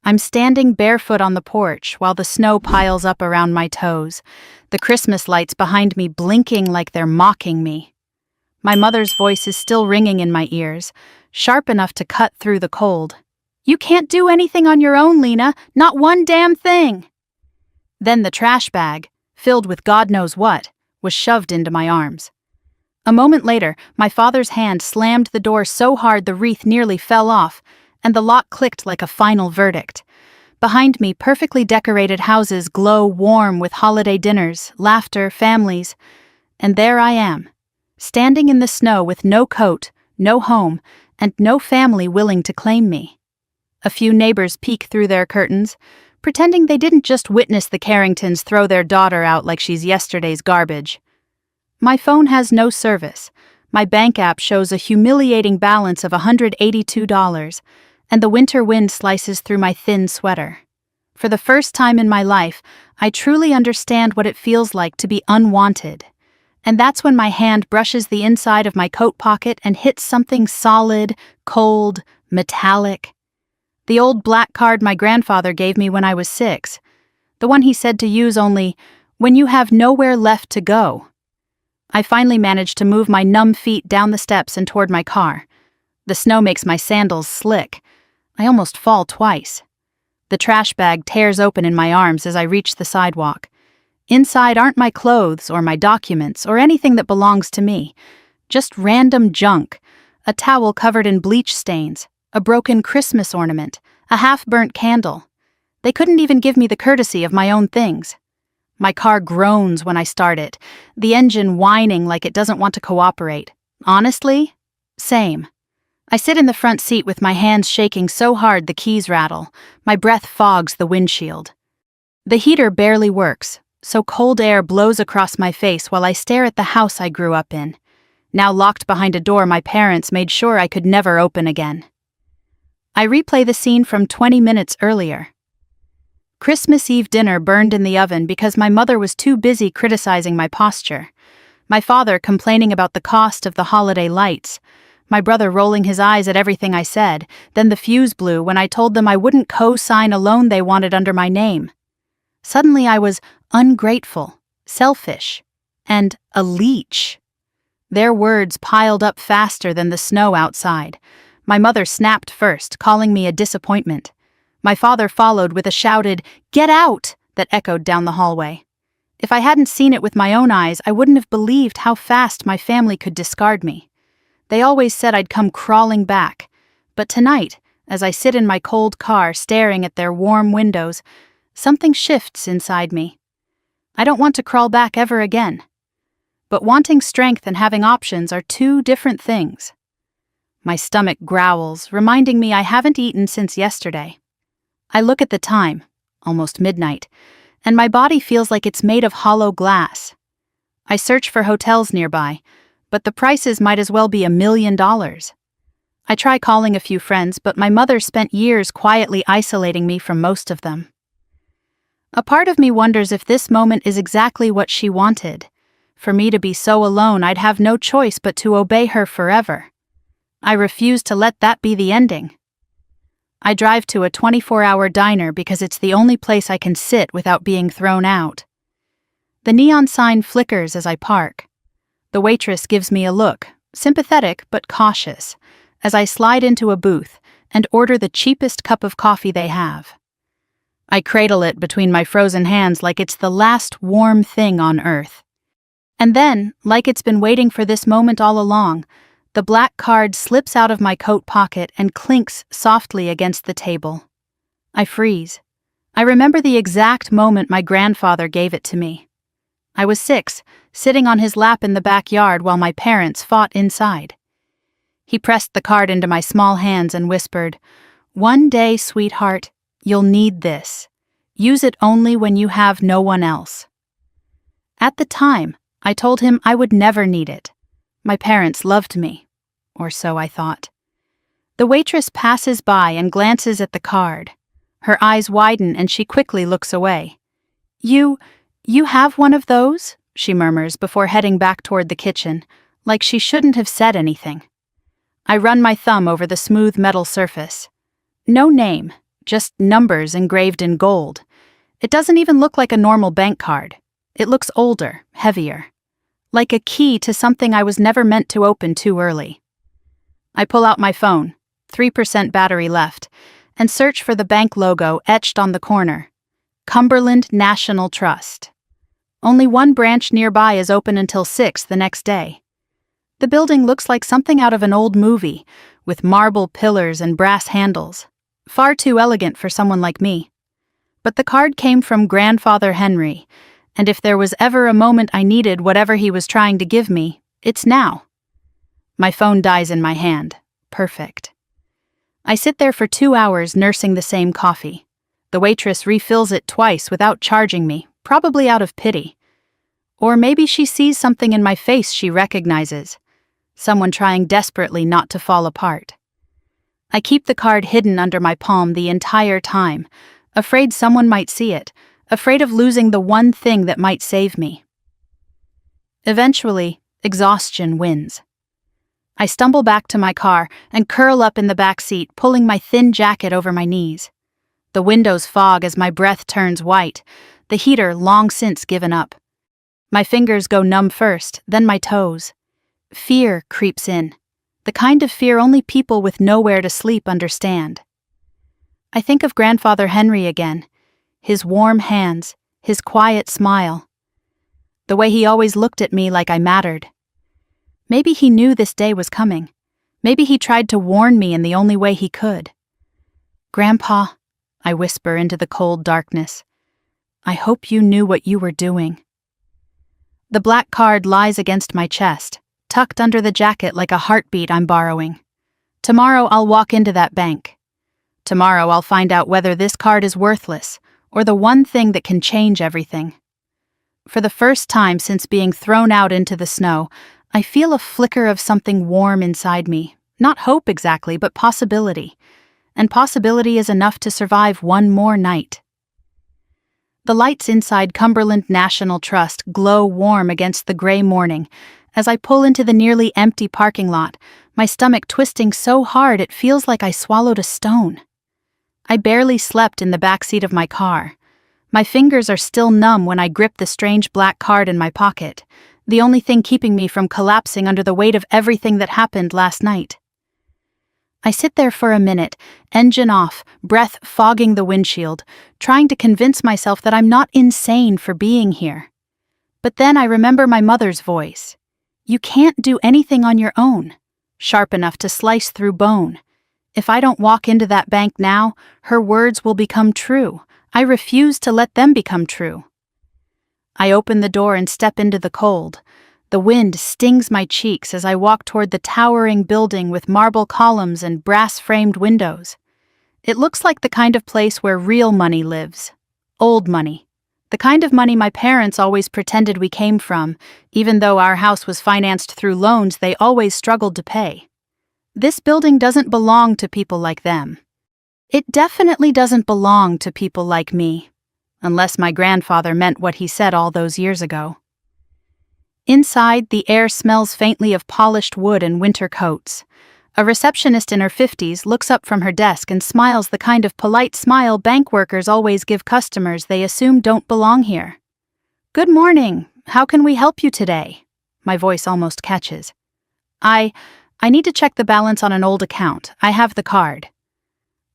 I'm standing barefoot on the porch while the snow piles up around my toes, the Christmas lights behind me blinking like they're mocking me. My mother's voice is still ringing in my ears, sharp enough to cut through the cold. "You can't do anything on your own, Lena, not one damn thing!" Then the trash bag, filled with God knows what, was shoved into my arms. A moment later, my father's hand slammed the door so hard the wreath nearly fell off, and the lock clicked like a final verdict. Behind me, perfectly decorated houses glow warm with holiday dinners, laughter, families, and there I am, standing in the snow with no coat, no home, and no family willing to claim me. A few neighbors peek through their curtains, pretending they didn't just witness the Carringtons throw their daughter out like she's yesterday's garbage. My phone has no service. My bank app shows a humiliating balance of $182, and the winter wind slices through my thin sweater. For the first time in my life, I truly understand what it feels like to be unwanted. And that's when my hand brushes the inside of my coat pocket and hits something solid, cold, metallic. The old black card my grandfather gave me when I was 6. The one he said to use only when you have nowhere left to go. I finally managed to move my numb feet down the steps and toward my car. The snow makes my sandals slick. I almost fall twice. The trash bag tears open in my arms as I reach the sidewalk. Inside aren't my clothes or my documents or anything that belongs to me. Just random junk. A towel covered in bleach stains, a broken Christmas ornament, a half-burnt candle. They couldn't even give me the courtesy of my own things. My car groans when I start it, the engine whining like it doesn't want to cooperate. Honestly, same. I sit in the front seat with my hands shaking so hard the keys rattle. My breath fogs the windshield. The heater barely works, so cold air blows across my face while I stare at the house I grew up in. Now locked behind a door my parents made sure I could never open again. I replay the scene from 20 minutes earlier. Christmas Eve dinner burned in the oven because my mother was too busy criticizing my posture. My father complaining about the cost of the holiday lights. My brother rolling his eyes at everything I said, then the fuse blew when I told them I wouldn't co-sign a loan they wanted under my name. Suddenly I was ungrateful, selfish, and a leech. Their words piled up faster than the snow outside. My mother snapped first, calling me a disappointment. My father followed with a shouted, "Get out!" that echoed down the hallway. If I hadn't seen it with my own eyes, I wouldn't have believed how fast my family could discard me. They always said I'd come crawling back, but tonight, as I sit in my cold car staring at their warm windows, something shifts inside me. I don't want to crawl back ever again. But wanting strength and having options are two different things. My stomach growls, reminding me I haven't eaten since yesterday. I look at the time, almost midnight, and my body feels like it's made of hollow glass. I search for hotels nearby, but the prices might as well be $1 million. I try calling a few friends, but my mother spent years quietly isolating me from most of them. A part of me wonders if this moment is exactly what she wanted. For me to be so alone, I'd have no choice but to obey her forever. I refuse to let that be the ending. I drive to a 24-hour diner because it's the only place I can sit without being thrown out. The neon sign flickers as I park. The waitress gives me a look, sympathetic but cautious, as I slide into a booth and order the cheapest cup of coffee they have. I cradle it between my frozen hands like it's the last warm thing on earth. And then, like it's been waiting for this moment all along, the black card slips out of my coat pocket and clinks softly against the table. I freeze. I remember the exact moment my grandfather gave it to me. I was 6, sitting on his lap in the backyard while my parents fought inside. He pressed the card into my small hands and whispered, "One day, sweetheart, you'll need this. Use it only when you have no one else." At the time, I told him I would never need it. My parents loved me, or so I thought. The waitress passes by and glances at the card. Her eyes widen and she quickly looks away. You have one of those?" she murmurs before heading back toward the kitchen, like she shouldn't have said anything. I run my thumb over the smooth metal surface. No name, just numbers engraved in gold. It doesn't even look like a normal bank card. It looks older, heavier. Like a key to something I was never meant to open too early. I pull out my phone, 3% battery left, and search for the bank logo etched on the corner. Cumberland National Trust. Only one branch nearby is open until 6 the next day. The building looks like something out of an old movie, with marble pillars and brass handles. Far too elegant for someone like me. But the card came from Grandfather Henry, and if there was ever a moment I needed whatever he was trying to give me, it's now. My phone dies in my hand. Perfect. I sit there for 2 hours nursing the same coffee. The waitress refills it twice without charging me, probably out of pity. Or maybe she sees something in my face she recognizes. Someone trying desperately not to fall apart. I keep the card hidden under my palm the entire time, afraid someone might see it, afraid of losing the one thing that might save me. Eventually, exhaustion wins. I stumble back to my car and curl up in the back seat, pulling my thin jacket over my knees. The windows fog as my breath turns white, the heater long since given up. My fingers go numb first, then my toes. Fear creeps in, the kind of fear only people with nowhere to sleep understand. I think of Grandfather Henry again, his warm hands, his quiet smile. The way he always looked at me like I mattered. Maybe he knew this day was coming. Maybe he tried to warn me in the only way he could. Grandpa, I whisper into the cold darkness, I hope you knew what you were doing. The black card lies against my chest, tucked under the jacket like a heartbeat I'm borrowing. Tomorrow I'll walk into that bank. Tomorrow I'll find out whether this card is worthless, or the one thing that can change everything. For the first time since being thrown out into the snow, I feel a flicker of something warm inside me. Not hope exactly, but possibility. And possibility is enough to survive one more night. The lights inside Cumberland National Trust glow warm against the gray morning. As I pull into the nearly empty parking lot, my stomach twisting so hard it feels like I swallowed a stone. I barely slept in the backseat of my car. My fingers are still numb when I grip the strange black card in my pocket, the only thing keeping me from collapsing under the weight of everything that happened last night. I sit there for a minute, engine off, breath fogging the windshield, trying to convince myself that I'm not insane for being here. But then I remember my mother's voice. You can't do anything on your own. Sharp enough to slice through bone. If I don't walk into that bank now, her words will become true. I refuse to let them become true. I open the door and step into the cold. The wind stings my cheeks as I walk toward the towering building with marble columns and brass-framed windows. It looks like the kind of place where real money lives. Old money. The kind of money my parents always pretended we came from, even though our house was financed through loans they always struggled to pay. This building doesn't belong to people like them. It definitely doesn't belong to people like me. Unless my grandfather meant what he said all those years ago. Inside, the air smells faintly of polished wood and winter coats. A receptionist in her 50s looks up from her desk and smiles the kind of polite smile bank workers always give customers they assume don't belong here. Good morning. How can we help you today? My voice almost catches. I need to check the balance on an old account. I have the card.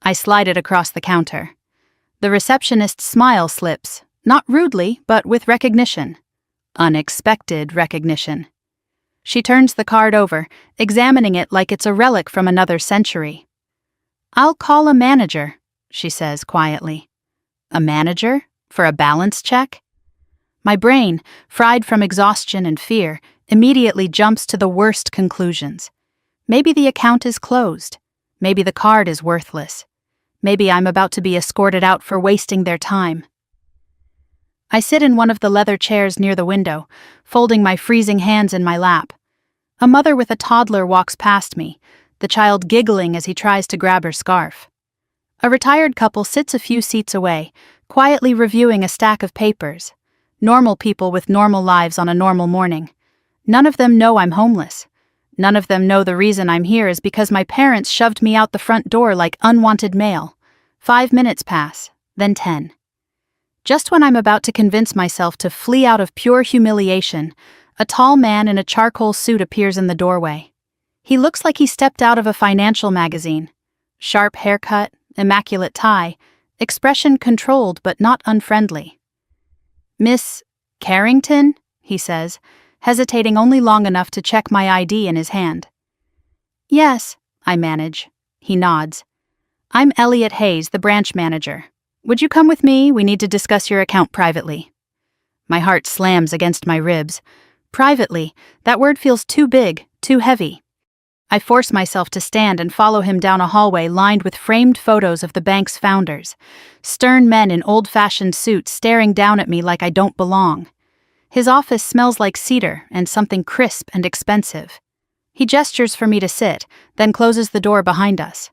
I slide it across the counter. The receptionist's smile slips, not rudely, but with recognition. Unexpected recognition. She turns the card over, examining it like it's a relic from another century. I'll call a manager, she says quietly. A manager? For a balance check? My brain, fried from exhaustion and fear, immediately jumps to the worst conclusions. Maybe the account is closed. Maybe the card is worthless. Maybe I'm about to be escorted out for wasting their time. I sit in one of the leather chairs near the window, folding my freezing hands in my lap. A mother with a toddler walks past me, the child giggling as he tries to grab her scarf. A retired couple sits a few seats away, quietly reviewing a stack of papers. Normal people with normal lives on a normal morning. None of them know I'm homeless. None of them know the reason I'm here is because my parents shoved me out the front door like unwanted mail. 5 minutes pass, then 10. Just when I'm about to convince myself to flee out of pure humiliation, a tall man in a charcoal suit appears in the doorway. He looks like he stepped out of a financial magazine. Sharp haircut, immaculate tie, expression controlled but not unfriendly. "Miss Carrington?" he says, hesitating only long enough to check my ID in his hand. "Yes," I manage. He nods. "I'm Elliot Hayes, the branch manager. Would you come with me? We need to discuss your account privately." My heart slams against my ribs. Privately, that word feels too big, too heavy. I force myself to stand and follow him down a hallway lined with framed photos of the bank's founders, stern men in old-fashioned suits staring down at me like I don't belong. His office smells like cedar and something crisp and expensive. He gestures for me to sit, then closes the door behind us.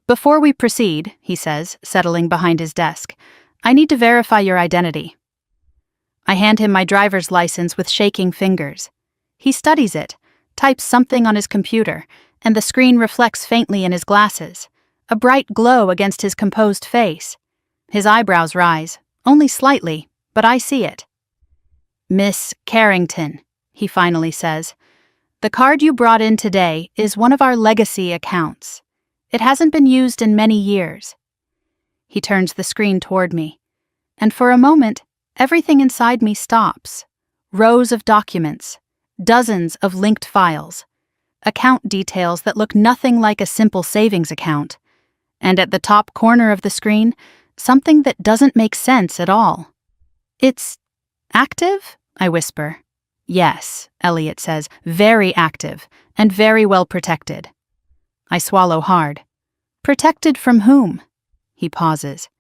"Before we proceed," he says, settling behind his desk, "I need to verify your identity." I hand him my driver's license with shaking fingers. He studies it, types something on his computer, and the screen reflects faintly in his glasses, a bright glow against his composed face. His eyebrows rise, only slightly, but I see it. "Miss Carrington," he finally says, "the card you brought in today is one of our legacy accounts. It hasn't been used in many years." He turns the screen toward me, and for a moment, everything inside me stops. Rows of documents, dozens of linked files, account details that look nothing like a simple savings account, and at the top corner of the screen, something that doesn't make sense at all. "It's active?" I whisper. "Yes," Elliot says, "very active and very well protected." I swallow hard. "Protected from whom?" He pauses.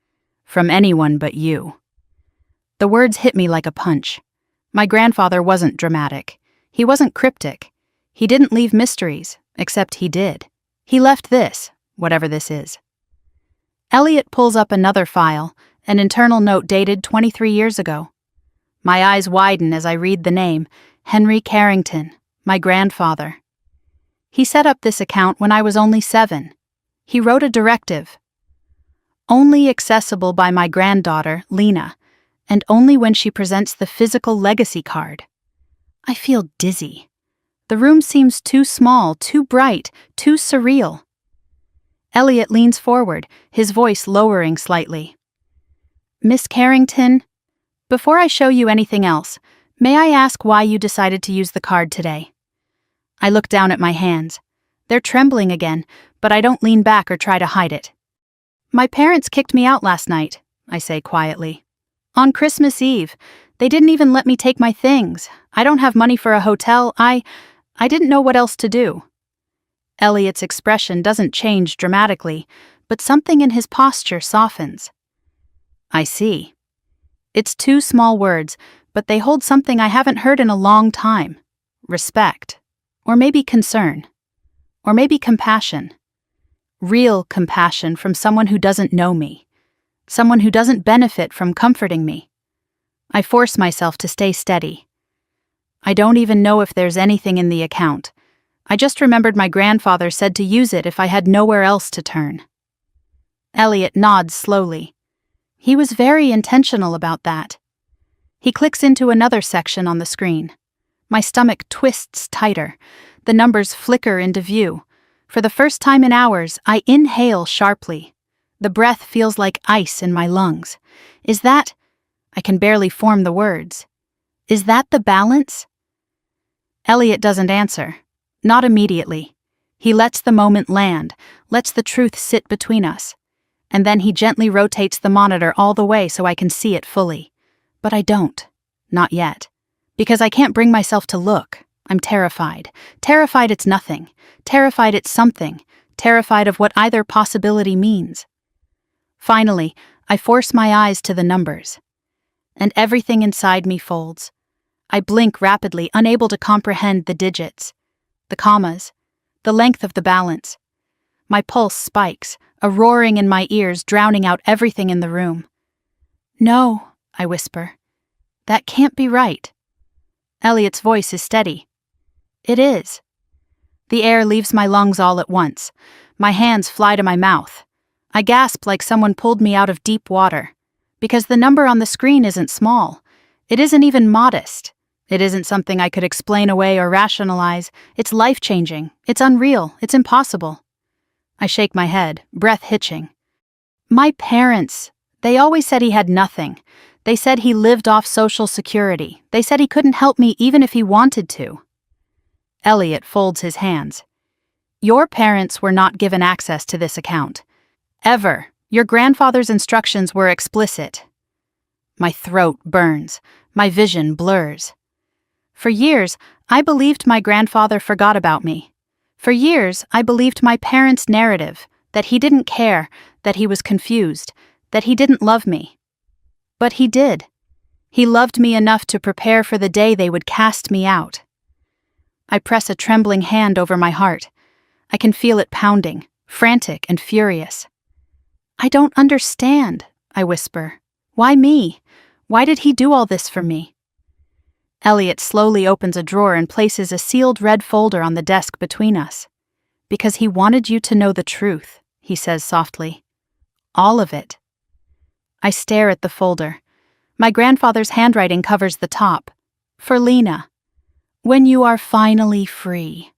"From anyone but you." The words hit me like a punch. My grandfather wasn't dramatic. He wasn't cryptic. He didn't leave mysteries, except he did. He left this, whatever this is. Elliot pulls up another file, an internal note dated 23 years ago. My eyes widen as I read the name, Henry Carrington, my grandfather. He set up this account when I was only 7. He wrote a directive. "Only accessible by my granddaughter, Lena, and only when she presents the physical legacy card." I feel dizzy. The room seems too small, too bright, too surreal. Elliot leans forward, his voice lowering slightly. "Miss Carrington, before I show you anything else, may I ask why you decided to use the card today?" I look down at my hands. They're trembling again, but I don't lean back or try to hide it. "My parents kicked me out last night," I say quietly. "On Christmas Eve. They didn't even let me take my things. I don't have money for a hotel. I didn't know what else to do." Elliot's expression doesn't change dramatically, but something in his posture softens. "I see." It's 2 small words, but they hold something I haven't heard in a long time. Respect. Or maybe concern. Or maybe compassion. Real compassion from someone who doesn't know me. Someone who doesn't benefit from comforting me. I force myself to stay steady. "I don't even know if there's anything in the account. I just remembered my grandfather said to use it if I had nowhere else to turn." Elliot nods slowly. He was very intentional about that. He clicks into another section on the screen. My stomach twists tighter. The numbers flicker into view. For the first time in hours, I inhale sharply. The breath feels like ice in my lungs. Is that... I can barely form the words. Is that the balance? Elliot doesn't answer. Not immediately. He lets the moment land, lets the truth sit between us. And then he gently rotates the monitor all the way so I can see it fully. But I don't. Not yet. Because I can't bring myself to look. I'm terrified. Terrified it's nothing. Terrified it's something. Terrified of what either possibility means. Finally, I force my eyes to the numbers. And everything inside me folds. I blink rapidly, unable to comprehend the digits, the commas, the length of the balance. My pulse spikes, a roaring in my ears drowning out everything in the room. "No," I whisper. "That can't be right." Elliot's voice is steady. "It is." The air leaves my lungs all at once. My hands fly to my mouth. I gasp like someone pulled me out of deep water. Because the number on the screen isn't small. It isn't even modest. It isn't something I could explain away or rationalize. It's life-changing. It's unreal. It's impossible. I shake my head, breath hitching. My parents, they always said he had nothing. They said he lived off Social Security. They said he couldn't help me even if he wanted to. Elliot folds his hands. Your parents were not given access to this account. Ever. Your grandfather's instructions were explicit. My throat burns. My vision blurs. For years, I believed my grandfather forgot about me. For years, I believed my parents' narrative, that he didn't care, that he was confused, that he didn't love me. But he did. He loved me enough to prepare for the day they would cast me out. I press a trembling hand over my heart. I can feel it pounding, frantic and furious. I don't understand, I whisper. Why me? Why did he do all this for me? Elliot slowly opens a drawer and places a sealed red folder on the desk between us. Because he wanted you to know the truth, he says softly. All of it. I stare at the folder. My grandfather's handwriting covers the top. For Lena. When you are finally free.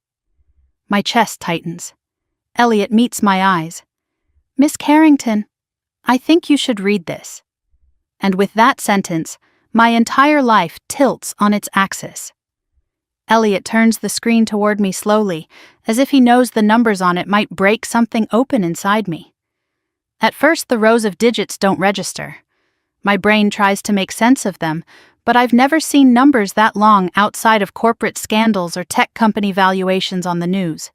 My chest tightens. Elliot meets my eyes. Miss Carrington, I think you should read this. And with that sentence, my entire life tilts on its axis. Elliot turns the screen toward me slowly, as if he knows the numbers on it might break something open inside me. At first, the rows of digits don't register. My brain tries to make sense of them, but I've never seen numbers that long outside of corporate scandals or tech company valuations on the news.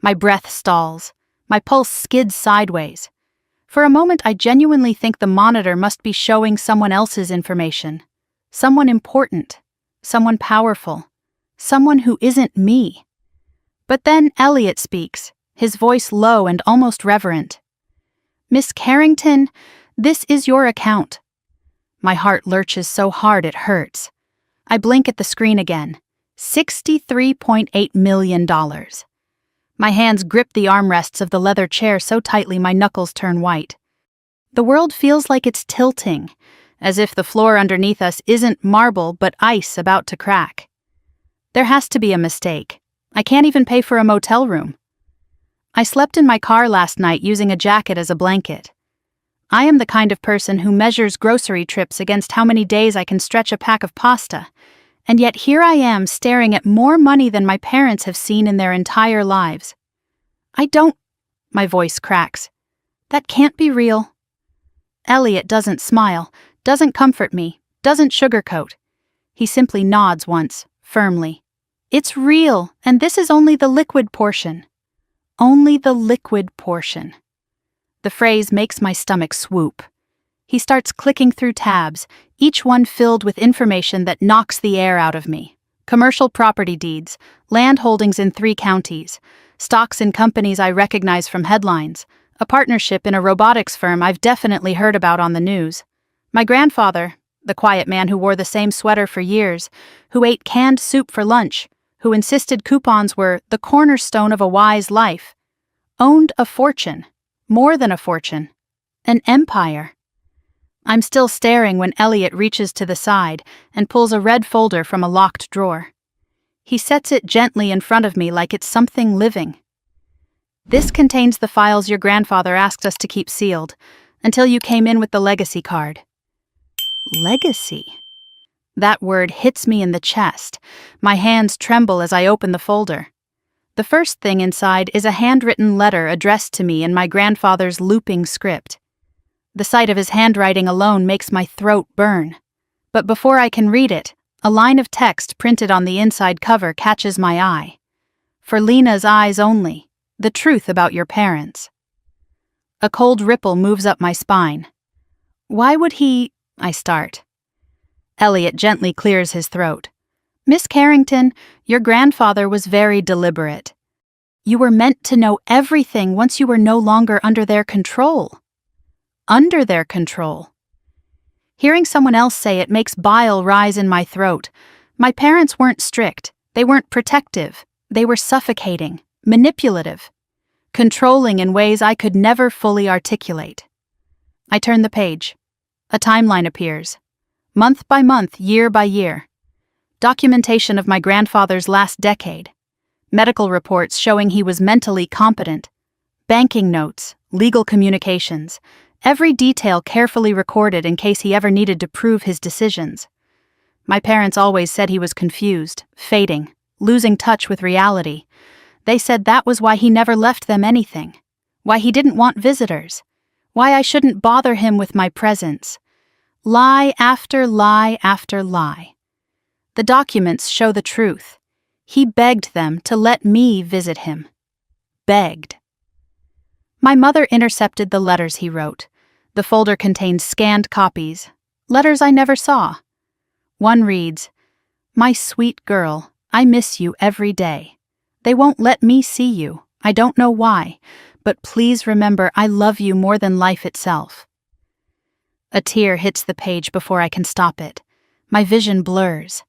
My breath stalls. My pulse skids sideways. For a moment, I genuinely think the monitor must be showing someone else's information. Someone important. Someone powerful. Someone who isn't me. But then Elliot speaks, his voice low and almost reverent. Miss Carrington, this is your account. My heart lurches so hard it hurts. I blink at the screen again. $63.8 million. My hands grip the armrests of the leather chair so tightly my knuckles turn white. The world feels like it's tilting, as if the floor underneath us isn't marble but ice about to crack. There has to be a mistake. I can't even pay for a motel room. I slept in my car last night using a jacket as a blanket. I am the kind of person who measures grocery trips against how many days I can stretch a pack of pasta, and yet here I am staring at more money than my parents have seen in their entire lives. My voice cracks. That can't be real. Elliot doesn't smile, doesn't comfort me, doesn't sugarcoat. He simply nods once, firmly. It's real, and this is only the liquid portion. Only the liquid portion. The phrase makes my stomach swoop. He starts clicking through tabs, each one filled with information that knocks the air out of me. Commercial property deeds, land holdings in 3 counties, stocks in companies I recognize from headlines, a partnership in a robotics firm I've definitely heard about on the news. My grandfather, the quiet man who wore the same sweater for years, who ate canned soup for lunch, who insisted coupons were the cornerstone of a wise life, owned a fortune, more than a fortune, an empire. I'm still staring when Elliot reaches to the side and pulls a red folder from a locked drawer. He sets it gently in front of me like it's something living. This contains the files your grandfather asked us to keep sealed, until you came in with the legacy card. Legacy? That word hits me in the chest. My hands tremble as I open the folder. The first thing inside is a handwritten letter addressed to me in my grandfather's looping script. The sight of his handwriting alone makes my throat burn. But before I can read it, a line of text printed on the inside cover catches my eye. For Lena's eyes only, the truth about your parents. A cold ripple moves up my spine. Why would he... I start. Elliot gently clears his throat. Miss Carrington, your grandfather was very deliberate. You were meant to know everything once you were no longer under their control. Under their control. Hearing someone else say it makes bile rise in my throat. My parents weren't strict. They weren't protective. They were suffocating, manipulative. controlling in ways I could never fully articulate. I turn the page. A timeline appears. Month by month, year by year. Documentation of my grandfather's last decade. Medical reports showing he was mentally competent. Banking notes, legal communications. Every detail carefully recorded in case he ever needed to prove his decisions. My parents always said he was confused, fading, losing touch with reality. They said that was why he never left them anything. Why he didn't want visitors. Why I shouldn't bother him with my presence. Lie after lie after lie. The documents show the truth. He begged them to let me visit him. Begged. My mother intercepted the letters he wrote. The folder contained scanned copies, letters I never saw. One reads, "My sweet girl, I miss you every day. They won't let me see you. I don't know why, but please remember I love you more than life itself." A tear hits the page before I can stop it. My vision blurs.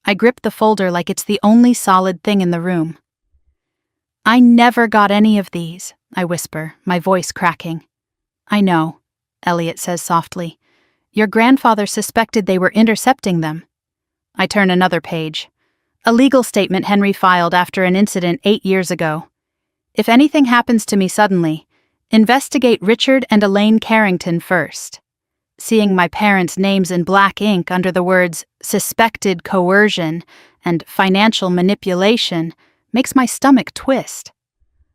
I grip the folder like it's the only solid thing in the room. "I never got any of these," I whisper, my voice cracking. "I know," Elliot says softly. "Your grandfather suspected they were intercepting them." I turn another page. A legal statement Henry filed after an incident 8 years ago. "If anything happens to me suddenly, investigate Richard and Elaine Carrington first." Seeing my parents' names in black ink under the words "suspected coercion" and "financial manipulation" makes my stomach twist.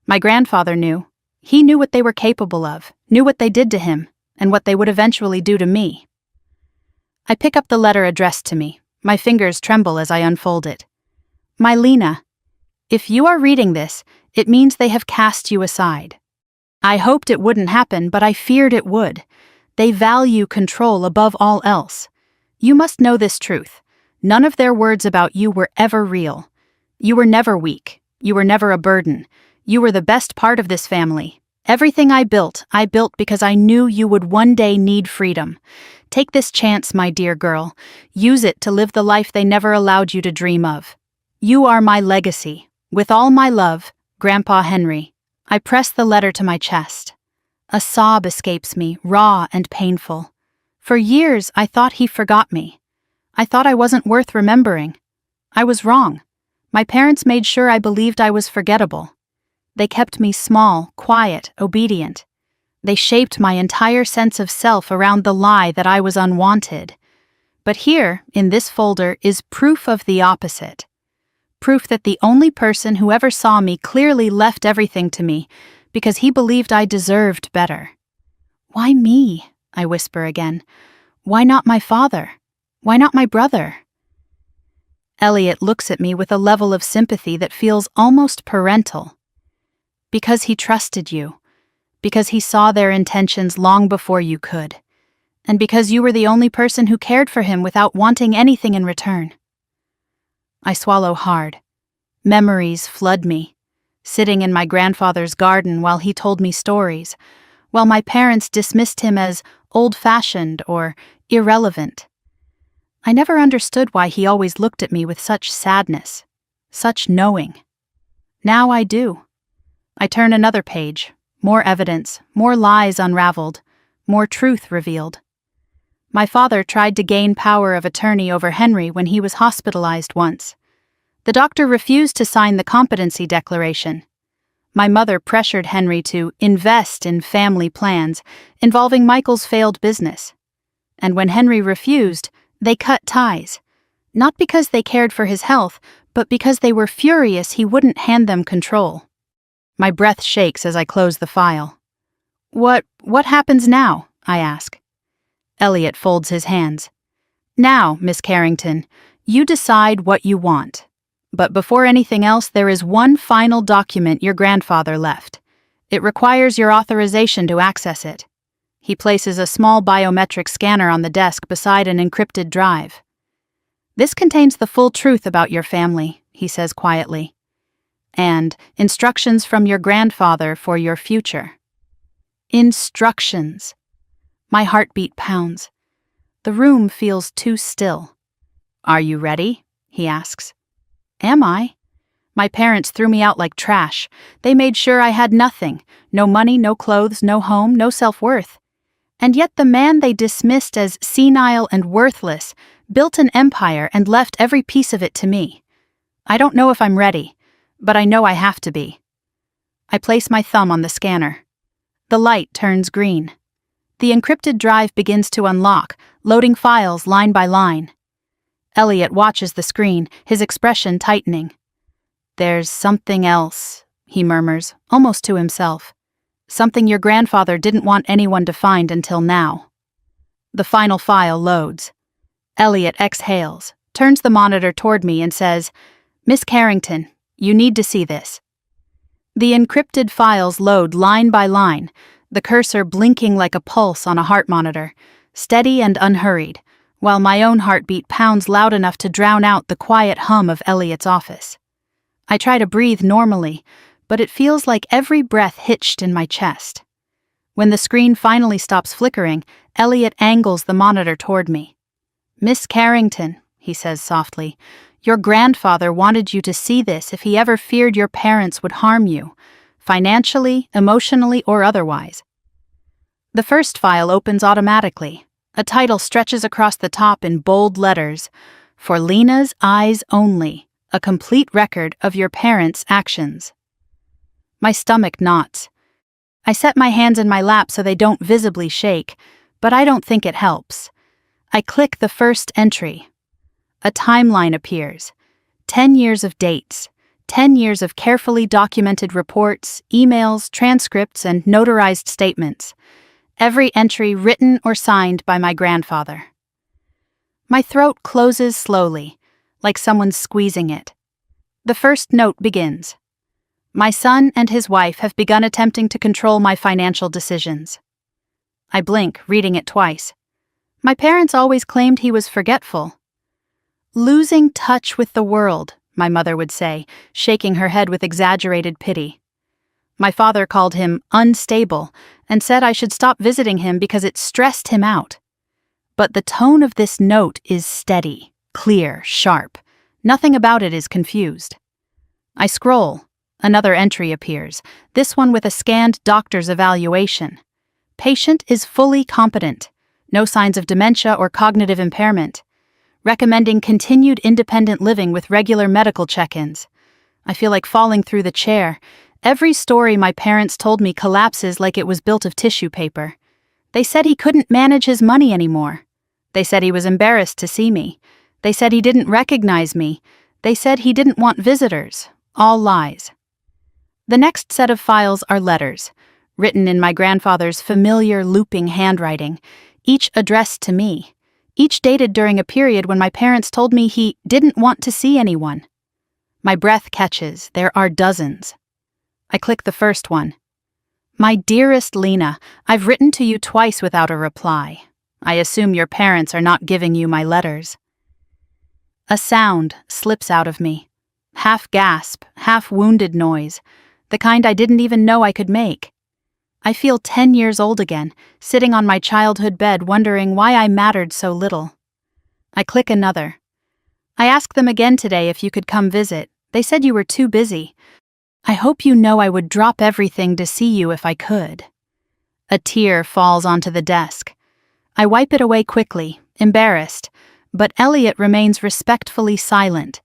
My grandfather knew. He knew what they were capable of, knew what they did to him, and what they would eventually do to me. I pick up the letter addressed to me. My fingers tremble as I unfold it. "My Lena, if you are reading this, it means they have cast you aside. I hoped it wouldn't happen, but I feared it would. They value control above all else. You must know this truth. None of their words about you were ever real. You were never weak. You were never a burden. You were the best part of this family. Everything I built because I knew you would one day need freedom. Take this chance, my dear girl. Use it to live the life they never allowed you to dream of. You are my legacy. With all my love, Grandpa Henry." I press the letter to my chest. A sob escapes me, raw and painful. For years, I thought he forgot me. I thought I wasn't worth remembering. I was wrong. My parents made sure I believed I was forgettable. They kept me small, quiet, obedient. They shaped my entire sense of self around the lie that I was unwanted. But here, in this folder, is proof of the opposite. Proof that the only person who ever saw me clearly left everything to me because he believed I deserved better. "Why me?" I whisper again. "Why not my father? Why not my brother?" Elliot looks at me with a level of sympathy that feels almost parental. "Because he trusted you. Because he saw their intentions long before you could. And because you were the only person who cared for him without wanting anything in return." I swallow hard. Memories flood me. Sitting in my grandfather's garden while he told me stories, while my parents dismissed him as old-fashioned or irrelevant. I never understood why he always looked at me with such sadness, such knowing. Now I do. I turn another page, more evidence, more lies unraveled, more truth revealed. My father tried to gain power of attorney over Henry when he was hospitalized once. The doctor refused to sign the competency declaration. My mother pressured Henry to invest in family plans involving Michael's failed business. And when Henry refused, they cut ties. Not because they cared for his health, but because they were furious he wouldn't hand them control. My breath shakes as I close the file. What happens now?" I ask. Elliot folds his hands. "Now, Miss Carrington, you decide what you want. But before anything else, there is one final document your grandfather left. It requires your authorization to access it." He places a small biometric scanner on the desk beside an encrypted drive. "This contains the full truth about your family," he says quietly. "And instructions from your grandfather for your future." Instructions. My heartbeat pounds. The room feels too still. "Are you ready?" he asks. Am I? My parents threw me out like trash. They made sure I had nothing. No money, no clothes, no home, no self-worth. And yet the man they dismissed as senile and worthless built an empire and left every piece of it to me. I don't know if I'm ready, but I know I have to be. I place my thumb on the scanner. The light turns green. The encrypted drive begins to unlock, loading files line by line. Elliot watches the screen, his expression tightening. "There's something else," he murmurs, almost to himself. "Something your grandfather didn't want anyone to find until now." The final file loads. Elliot exhales, turns the monitor toward me and says, "Miss Carrington, you need to see this." The encrypted files load line by line, the cursor blinking like a pulse on a heart monitor, steady and unhurried, while my own heartbeat pounds loud enough to drown out the quiet hum of Elliot's office. I try to breathe normally, but it feels like every breath hitched in my chest. When the screen finally stops flickering, Elliot angles the monitor toward me. "Miss Carrington," he says softly, "your grandfather wanted you to see this if he ever feared your parents would harm you, financially, emotionally, or otherwise." The first file opens automatically. A title stretches across the top in bold letters, "For Lena's Eyes Only, a complete record of your parents' actions." My stomach knots. I set my hands in my lap so they don't visibly shake, but I don't think it helps. I click the first entry. A timeline appears. 10 years of dates. 10 years of carefully documented reports, emails, transcripts, and notarized statements. Every entry written or signed by my grandfather. My throat closes slowly, like someone's squeezing it. The first note begins. "My son and his wife have begun attempting to control my financial decisions." I blink, reading it twice. My parents always claimed he was forgetful. "Losing touch with the world," my mother would say, shaking her head with exaggerated pity. My father called him unstable and said I should stop visiting him because it stressed him out. But the tone of this note is steady, clear, sharp. Nothing about it is confused. I scroll. Another entry appears, this one with a scanned doctor's evaluation. Patient is fully competent. No signs of dementia or cognitive impairment. Recommending continued independent living with regular medical check-ins. I feel like falling through the chair. Every story my parents told me collapses like it was built of tissue paper. They said he couldn't manage his money anymore. They said he was embarrassed to see me. They said he didn't recognize me. They said he didn't want visitors. All lies. The next set of files are letters, written in my grandfather's familiar looping handwriting, each addressed to me, each dated during a period when my parents told me he didn't want to see anyone. My breath catches. There are dozens. I click the first one. "My dearest Lena, I've written to you twice without a reply. I assume your parents are not giving you my letters." A sound slips out of me. Half gasp, half wounded noise, the kind I didn't even know I could make. I feel 10 years old again, sitting on my childhood bed wondering why I mattered so little. I click another. "I asked them again today if you could come visit. They said you were too busy. I hope you know I would drop everything to see you if I could." A tear falls onto the desk. I wipe it away quickly, embarrassed, but Elliot remains respectfully silent,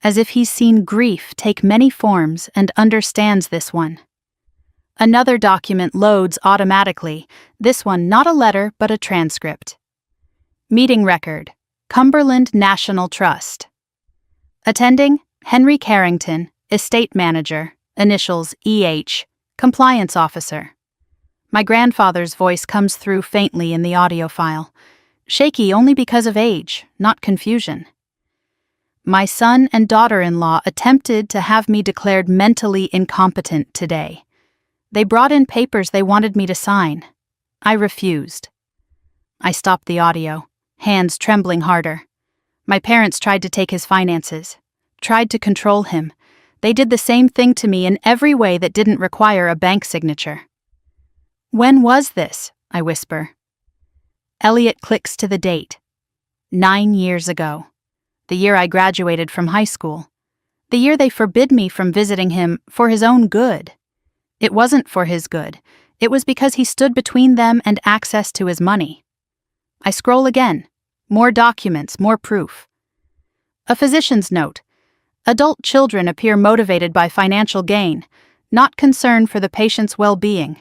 as if he's seen grief take many forms and understands this one. Another document loads automatically, this one not a letter but a transcript. Meeting record, Cumberland National Trust. Attending, Henry Carrington, Estate Manager, initials EH, Compliance Officer. My grandfather's voice comes through faintly in the audio file, shaky only because of age, not confusion. "My son and daughter-in-law attempted to have me declared mentally incompetent today. They brought in papers they wanted me to sign. I refused." I stopped the audio, hands trembling harder. My parents tried to take his finances, tried to control him. They did the same thing to me in every way that didn't require a bank signature. "When was this?" I whisper. Elliot clicks to the date. 9 years ago. The year I graduated from high school. The year they forbid me from visiting him for his own good. It wasn't for his good. It was because he stood between them and access to his money. I scroll again. More documents, more proof. A physician's note. Adult children appear motivated by financial gain, not concern for the patient's well-being.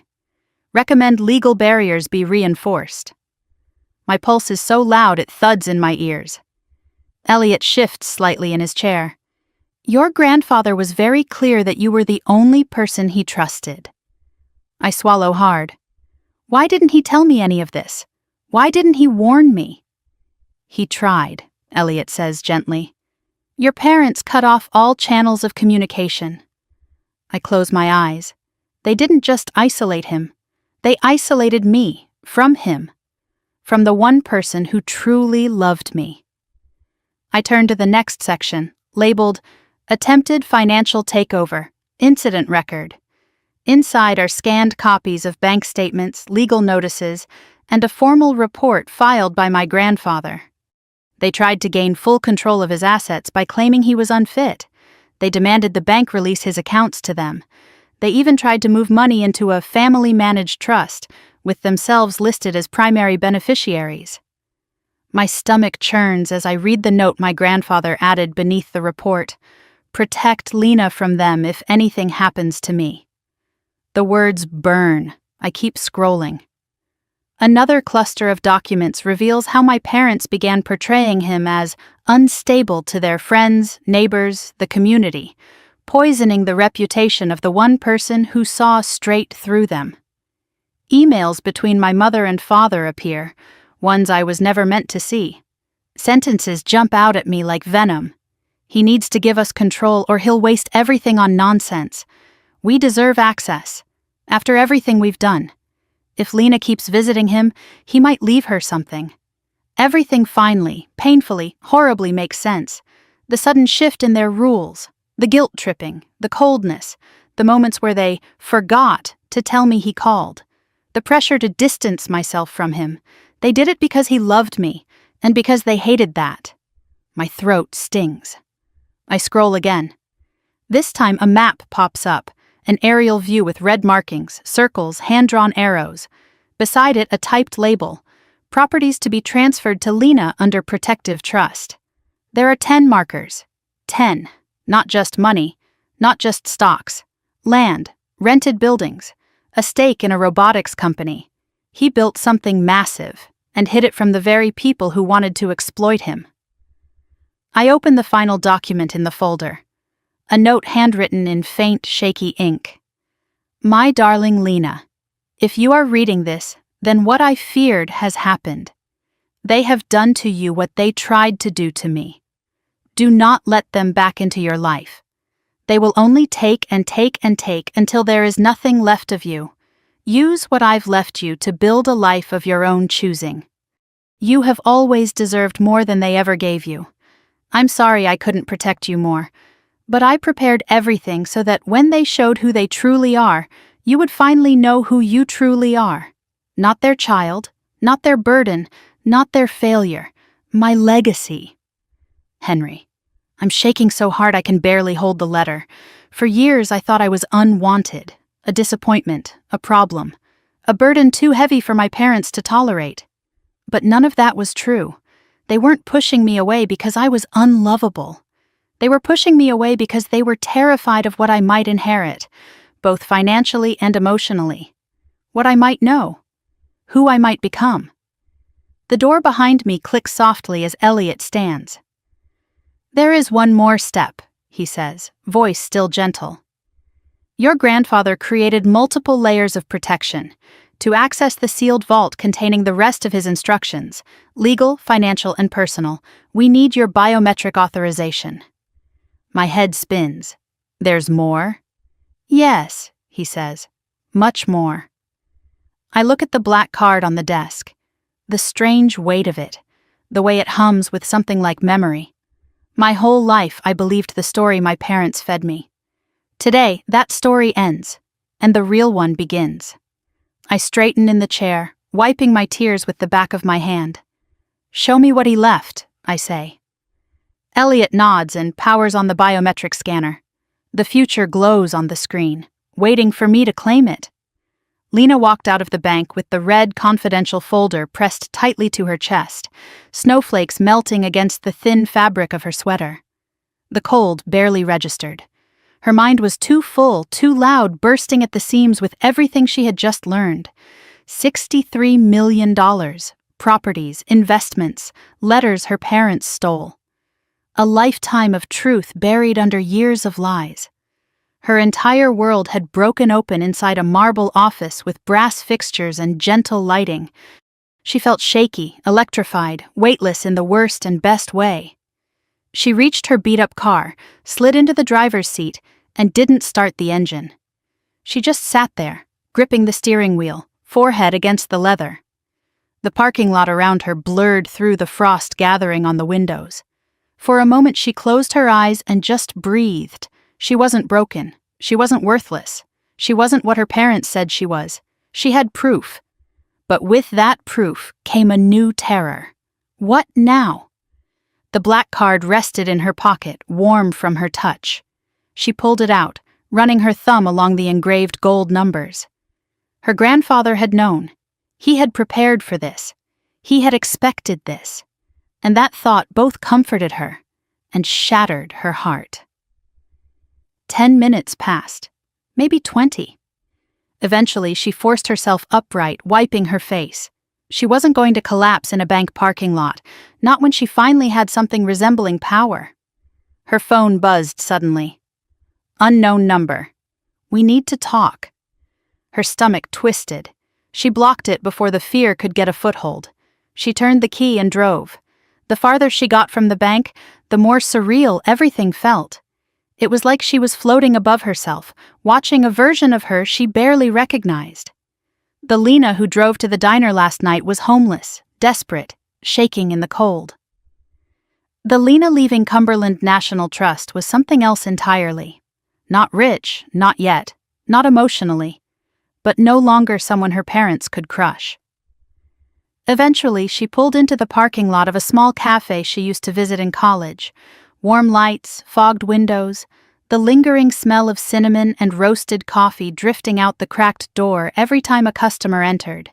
Recommend legal barriers be reinforced. My pulse is so loud it thuds in my ears. Elliot shifts slightly in his chair. Your grandfather was very clear that you were the only person he trusted. I swallow hard. Why didn't he tell me any of this? Why didn't he warn me? He tried, Elliot says gently. Your parents cut off all channels of communication. I close my eyes. They didn't just isolate him. They isolated me from him, from the one person who truly loved me. I turn to the next section, labeled Attempted Financial Takeover, Incident Record. Inside are scanned copies of bank statements, legal notices, and a formal report filed by my grandfather. They tried to gain full control of his assets by claiming he was unfit. They demanded the bank release his accounts to them. They even tried to move money into a family-managed trust, with themselves listed as primary beneficiaries. My stomach churns as I read the note my grandfather added beneath the report. Protect Lena from them if anything happens to me. The words burn. I keep scrolling. Another cluster of documents reveals how my parents began portraying him as unstable to their friends, neighbors, the community, poisoning the reputation of the one person who saw straight through them. Emails between my mother and father appear, ones I was never meant to see. Sentences jump out at me like venom. He needs to give us control or he'll waste everything on nonsense. We deserve access. After everything we've done. If Lena keeps visiting him, he might leave her something. Everything finally, painfully, horribly makes sense. The sudden shift in their rules, the guilt-tripping, the coldness, the moments where they forgot to tell me he called, the pressure to distance myself from him. They did it because he loved me, and because they hated that. My throat stings. I scroll again. This time a map pops up. An aerial view with red markings, circles, hand-drawn arrows. Beside it, a typed label, properties to be transferred to Lena under protective trust. There are 10 markers. 10. Not just money, not just stocks. Land, rented buildings, a stake in a robotics company. He built something massive and hid it from the very people who wanted to exploit him. I open the final document in the folder. A note handwritten in faint, shaky ink. My darling Lena, if you are reading this, then what I feared has happened. They have done to you what they tried to do to me. Do not let them back into your life. They will only take and take and take until there is nothing left of you. Use what I've left you to build a life of your own choosing. You have always deserved more than they ever gave you. I'm sorry I couldn't protect you more. But I prepared everything so that when they showed who they truly are, you would finally know who you truly are. Not their child, not their burden, not their failure. My legacy. Henry. I'm shaking so hard I can barely hold the letter. For years I thought I was unwanted, a disappointment, a problem, a burden too heavy for my parents to tolerate. But none of that was true. They weren't pushing me away because I was unlovable. They were pushing me away because they were terrified of what I might inherit, both financially and emotionally. What I might know. Who I might become. The door behind me clicks softly as Elliot stands. There is one more step, he says, voice still gentle. Your grandfather created multiple layers of protection to access the sealed vault containing the rest of his instructions, legal, financial, and personal. We need your biometric authorization. My head spins. There's more? Yes, he says. Much more. I look at the black card on the desk. The strange weight of it. The way it hums with something like memory. My whole life I believed the story my parents fed me. Today, that story ends, and the real one begins. I straighten in the chair, wiping my tears with the back of my hand. Show me what he left, I say. Elliot nods and powers on the biometric scanner. The future glows on the screen, waiting for me to claim it. Lena walked out of the bank with the red confidential folder pressed tightly to her chest, snowflakes melting against the thin fabric of her sweater. The cold barely registered. Her mind was too full, too loud, bursting at the seams with everything she had just learned. $63 million. Properties, investments, letters her parents stole. A lifetime of truth buried under years of lies. Her entire world had broken open inside a marble office with brass fixtures and gentle lighting. She felt shaky, electrified, weightless in the worst and best way. She reached her beat-up car, slid into the driver's seat, and didn't start the engine. She just sat there, gripping the steering wheel, forehead against the leather. The parking lot around her blurred through the frost gathering on the windows. For a moment she closed her eyes and just breathed. She wasn't broken. She wasn't worthless. She wasn't what her parents said she was. She had proof. But with that proof came a new terror. What now? The black card rested in her pocket, warm from her touch. She pulled it out, running her thumb along the engraved gold numbers. Her grandfather had known. He had prepared for this. He had expected this. And that thought both comforted her and shattered her heart. 10 minutes passed, maybe 20. Eventually, she forced herself upright, wiping her face. She wasn't going to collapse in a bank parking lot, not when she finally had something resembling power. Her phone buzzed suddenly. Unknown number. We need to talk. Her stomach twisted. She blocked it before the fear could get a foothold. She turned the key and drove. The farther she got from the bank, the more surreal everything felt. It was like she was floating above herself, watching a version of her she barely recognized. The Lena who drove to the diner last night was homeless, desperate, shaking in the cold. The Lena leaving Cumberland National Trust was something else entirely. Not rich, not yet, not emotionally, but no longer someone her parents could crush. Eventually, she pulled into the parking lot of a small cafe she used to visit in college. Warm lights, fogged windows, the lingering smell of cinnamon and roasted coffee drifting out the cracked door every time a customer entered.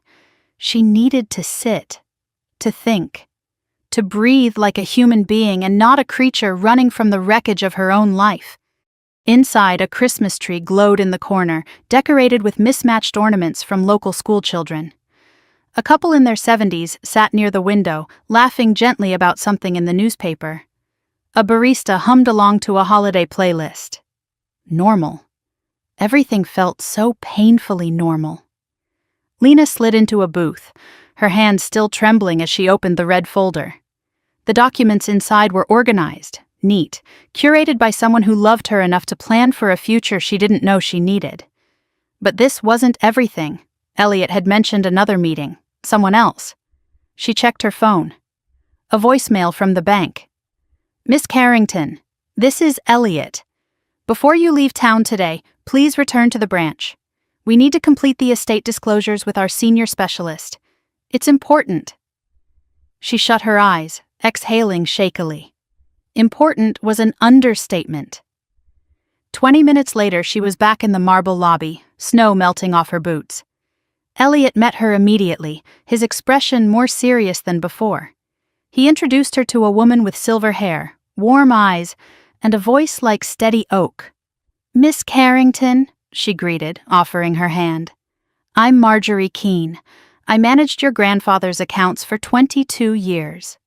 She needed to sit, to think, to breathe like a human being and not a creature running from the wreckage of her own life. Inside, a Christmas tree glowed in the corner, decorated with mismatched ornaments from local schoolchildren. A couple in their 70s sat near the window, laughing gently about something in the newspaper. A barista hummed along to a holiday playlist. Normal. Everything felt so painfully normal. Lena slid into a booth, her hands still trembling as she opened the red folder. The documents inside were organized, neat, curated by someone who loved her enough to plan for a future she didn't know she needed. But this wasn't everything. Elliot had mentioned another meeting, someone else. She checked her phone. A voicemail from the bank. Miss Carrington, this is Elliot. Before you leave town today, please return to the branch. We need to complete the estate disclosures with our senior specialist. It's important. She shut her eyes, exhaling shakily. Important was an understatement. 20 minutes later, she was back in the marble lobby, snow melting off her boots. Elliot met her immediately, his expression more serious than before. He introduced her to a woman with silver hair, warm eyes, and a voice like steady oak. Miss Carrington, she greeted, offering her hand. I'm Marjorie Keene. I managed your grandfather's accounts for 22 years.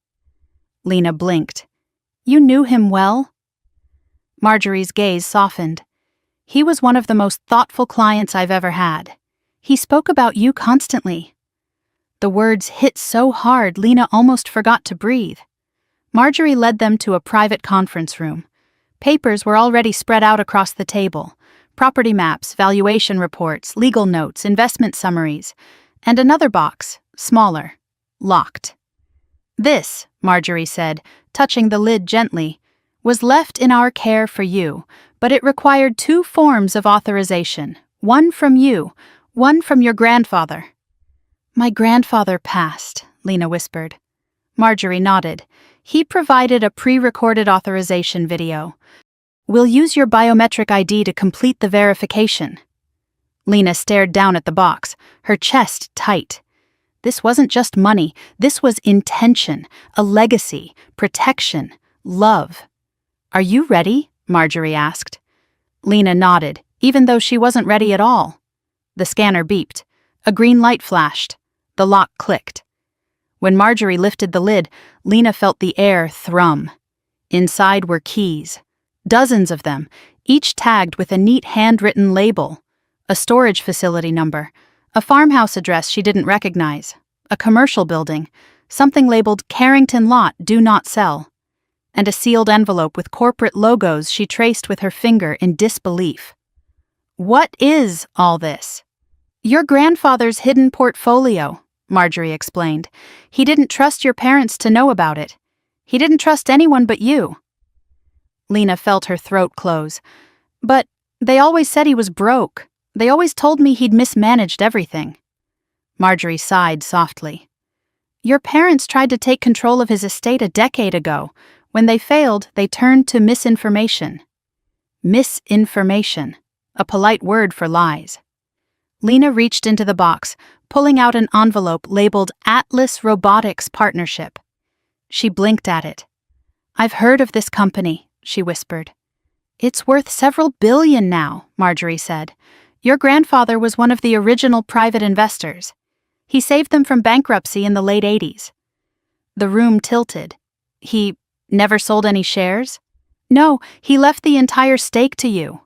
Lena blinked. You knew him well? Marjorie's gaze softened. He was one of the most thoughtful clients I've ever had. He spoke about you constantly. The words hit so hard Lena almost forgot to breathe. Marjorie led them to a private conference room. Papers were already spread out across the table. Property maps, valuation reports, legal notes, investment summaries, and another box, smaller, locked. This, Marjorie said, touching the lid gently, was left in our care for you, but it required 2 forms of authorization, one from you, one from your grandfather. My grandfather passed, Lena whispered. Marjorie nodded. He provided a pre-recorded authorization video. "We'll use your biometric ID to complete the verification." Lena stared down at the box, her chest tight. This wasn't just money, this was intention, a legacy, protection, love. "Are you ready?" Marjorie asked. Lena nodded, even though she wasn't ready at all. The scanner beeped. A green light flashed. The lock clicked. When Marjorie lifted the lid, Lena felt the air thrum. Inside were keys. Dozens of them, each tagged with a neat handwritten label. A storage facility number, a farmhouse address she didn't recognize, a commercial building, something labeled Carrington Lot Do Not Sell, and a sealed envelope with corporate logos she traced with her finger in disbelief. "What is all this?" "Your grandfather's hidden portfolio," Marjorie explained. "He didn't trust your parents to know about it. He didn't trust anyone but you." Lena felt her throat close. "But they always said he was broke. They always told me he'd mismanaged everything." Marjorie sighed softly. "Your parents tried to take control of his estate a decade ago. When they failed, they turned to misinformation." Misinformation, a polite word for lies. Lena reached into the box, pulling out an envelope labeled Atlas Robotics Partnership. She blinked at it. "I've heard of this company," she whispered. "It's worth several billion now," Marjorie said. "Your grandfather was one of the original private investors. He saved them from bankruptcy in the late 80s. The room tilted. "He never sold any shares?" "No, he left the entire stake to you."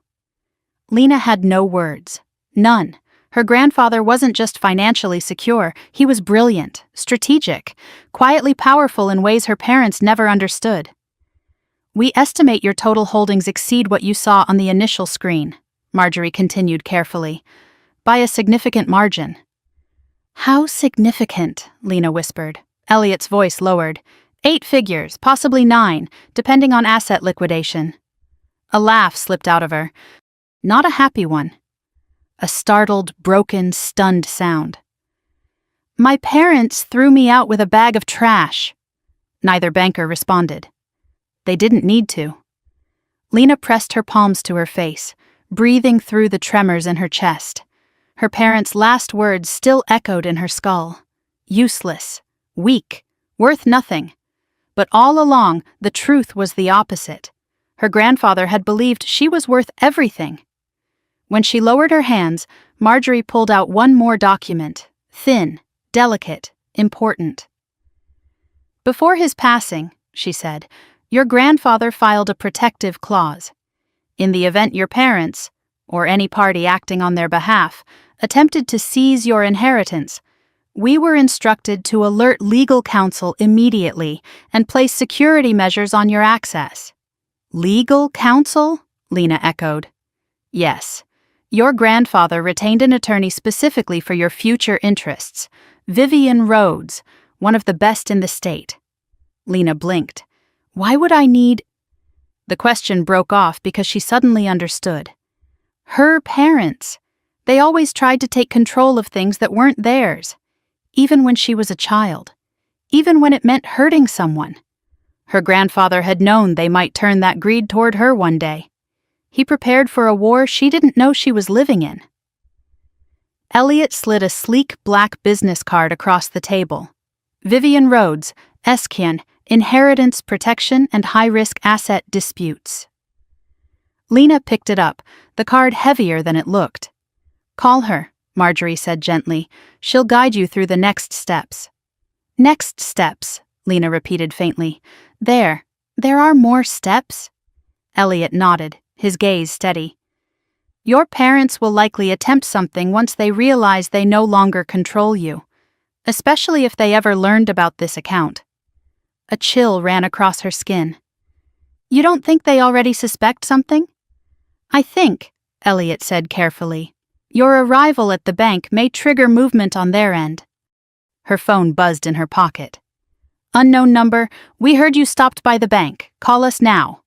Lena had no words. None. Her grandfather wasn't just financially secure, he was brilliant, strategic, quietly powerful in ways her parents never understood. "We estimate your total holdings exceed what you saw on the initial screen," Marjorie continued carefully, "by a significant margin." "How significant?" Lena whispered. Elliot's voice lowered. 8 figures, possibly 9, depending on asset liquidation." A laugh slipped out of her. Not a happy one. A startled, broken, stunned sound. "My parents threw me out with a bag of trash." Neither banker responded. They didn't need to. Lena pressed her palms to her face, breathing through the tremors in her chest. Her parents' last words still echoed in her skull. Useless, weak, worth nothing. But all along, the truth was the opposite. Her grandfather had believed she was worth everything. When she lowered her hands, Marjorie pulled out one more document, thin, delicate, important. "Before his passing," she said, "your grandfather filed a protective clause. In the event your parents, or any party acting on their behalf, attempted to seize your inheritance, we were instructed to alert legal counsel immediately and place security measures on your access." "Legal counsel?" Lena echoed. "Yes. Your grandfather retained an attorney specifically for your future interests, Vivian Rhodes, one of the best in the state." Lena blinked. "Why would I need—" The question broke off because she suddenly understood. Her parents. They always tried to take control of things that weren't theirs, even when she was a child, even when it meant hurting someone. Her grandfather had known they might turn that greed toward her one day. He prepared for a war she didn't know she was living in. Elliot slid a sleek black business card across the table. Vivian Rhodes, Eskian, Inheritance Protection and High-Risk Asset Disputes. Lena picked it up, the card heavier than it looked. "Call her," Marjorie said gently. "She'll guide you through the next steps." "Next steps," Lena repeated faintly. There are more steps?" Elliot nodded, his gaze steady. "Your parents will likely attempt something once they realize they no longer control you, especially if they ever learned about this account." A chill ran across her skin. "You don't think they already suspect something?" "I think," Elliot said carefully, "your arrival at the bank may trigger movement on their end." Her phone buzzed in her pocket. "Unknown number, we heard you stopped by the bank. Call us now."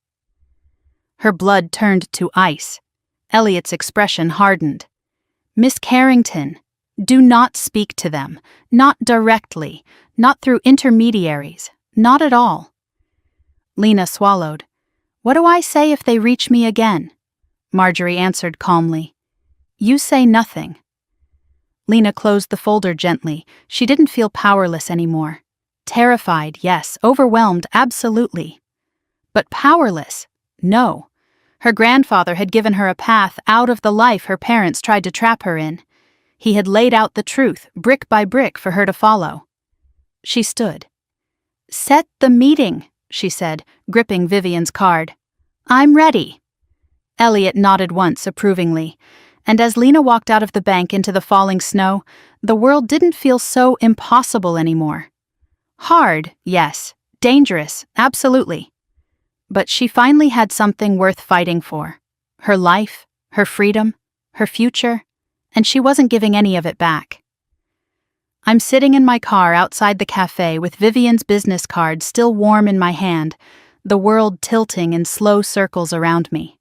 Her blood turned to ice. Elliot's expression hardened. "Miss Carrington, do not speak to them. Not directly. Not through intermediaries. Not at all. Lena swallowed. What do I say if they reach me again? Marjorie answered calmly. You say nothing. Lena closed the folder gently. She didn't feel powerless anymore. Terrified, yes. Overwhelmed, absolutely. But powerless, no. Her grandfather had given her a path out of the life her parents tried to trap her in. He had laid out the truth, brick by brick, for her to follow. She stood. Set the meeting, she said, gripping Vivian's card. I'm ready. Elliot nodded once approvingly, and as Lena walked out of the bank into the falling snow, the world didn't feel so impossible anymore. Hard, yes. Dangerous, absolutely. But she finally had something worth fighting for. Her life, her freedom, her future, and she wasn't giving any of it back. I'm sitting in my car outside the cafe with Vivian's business card still warm in my hand, the world tilting in slow circles around me.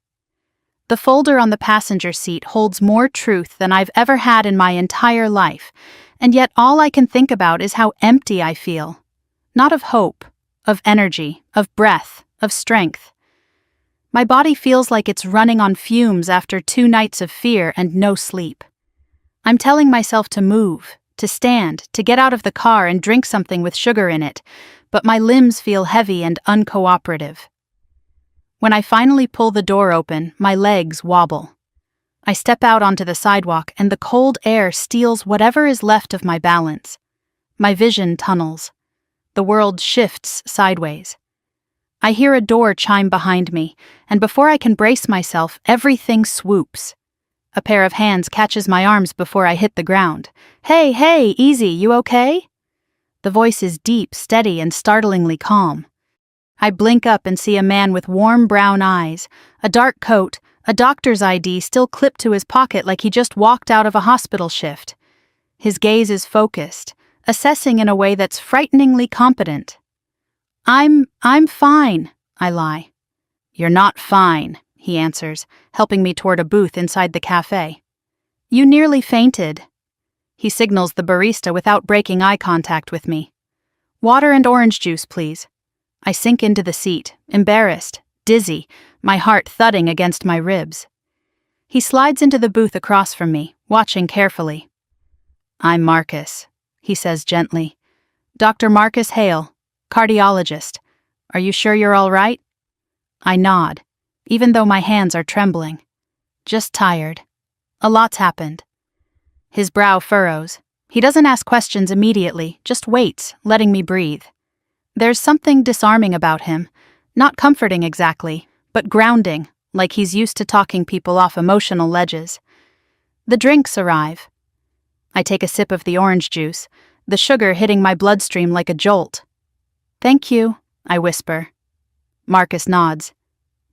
The folder on the passenger seat holds more truth than I've ever had in my entire life, and yet all I can think about is how empty I feel. Not of hope, of energy, of breath, of strength. My body feels like it's running on fumes after 2 nights of fear and no sleep. I'm telling myself to move, to stand, to get out of the car and drink something with sugar in it, but my limbs feel heavy and uncooperative. When I finally pull the door open, my legs wobble. I step out onto the sidewalk and the cold air steals whatever is left of my balance. My vision tunnels. The world shifts sideways. I hear a door chime behind me, and before I can brace myself, everything swoops. A pair of hands catches my arms before I hit the ground. Hey, hey, easy, you okay? The voice is deep, steady, and startlingly calm. I blink up and see a man with warm brown eyes, a dark coat, a doctor's ID still clipped to his pocket like he just walked out of a hospital shift. His gaze is focused, assessing in a way that's frighteningly competent. I'm fine, I lie. You're not fine, he answers, helping me toward a booth inside the cafe. You nearly fainted. He signals the barista without breaking eye contact with me. Water and orange juice, please. I sink into the seat, embarrassed, dizzy, my heart thudding against my ribs. He slides into the booth across from me, watching carefully. I'm Marcus, he says gently. Dr. Marcus Hale, cardiologist. Are you sure you're all right? I nod, even though my hands are trembling. Just tired. A lot's happened. His brow furrows. He doesn't ask questions immediately, just waits, letting me breathe. There's something disarming about him, not comforting exactly, but grounding, like he's used to talking people off emotional ledges. The drinks arrive. I take a sip of the orange juice, the sugar hitting my bloodstream like a jolt. Thank you, I whisper. Marcus nods.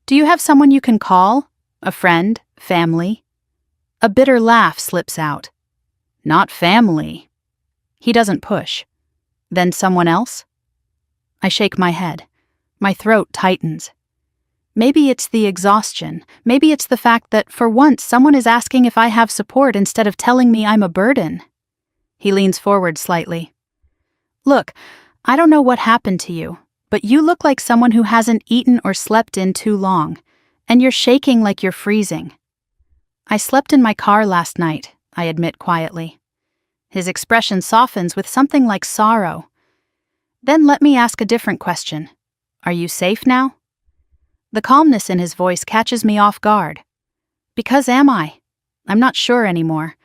Do you have someone you can call? A friend? Family? A bitter laugh slips out. Not family. He doesn't push. Then someone else? I shake my head. My throat tightens. Maybe it's the exhaustion. Maybe it's the fact that, for once, someone is asking if I have support instead of telling me I'm a burden. He leans forward slightly. Look, I don't know what happened to you, but you look like someone who hasn't eaten or slept in too long, and you're shaking like you're freezing. I slept in my car last night, I admit quietly. His expression softens with something like sorrow. Then let me ask a different question. Are you safe now? The calmness in his voice catches me off guard. Because am I? I'm not sure anymore.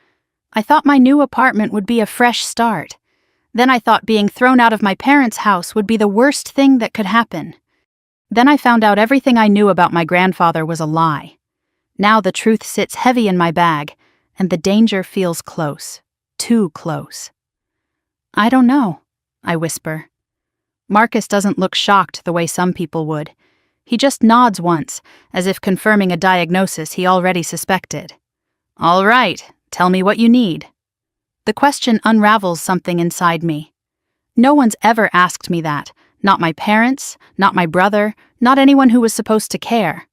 I thought my new apartment would be a fresh start. Then I thought being thrown out of my parents' house would be the worst thing that could happen. Then I found out everything I knew about my grandfather was a lie. Now the truth sits heavy in my bag, and the danger feels close. Too close. I don't know, I whisper. Marcus doesn't look shocked the way some people would. He just nods once, as if confirming a diagnosis he already suspected. All right, tell me what you need. The question unravels something inside me. No one's ever asked me that. Not my parents, not my brother, not anyone who was supposed to care.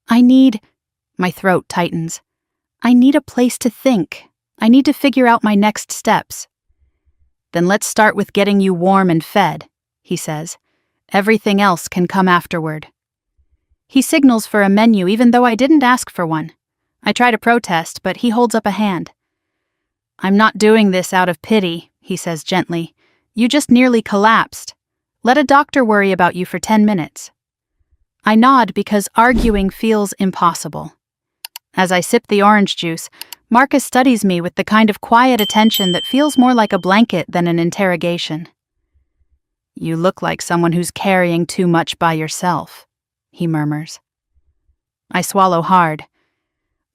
My throat tightens. I need a place to think. I need to figure out my next steps. Then let's start with getting you warm and fed, he says. Everything else can come afterward. He signals for a menu even though I didn't ask for one. I try to protest, but he holds up a hand. I'm not doing this out of pity, he says gently. You just nearly collapsed. Let a doctor worry about you for 10 minutes. I nod because arguing feels impossible. As I sip the orange juice, Marcus studies me with the kind of quiet attention that feels more like a blanket than an interrogation. You look like someone who's carrying too much by yourself, he murmurs. I swallow hard.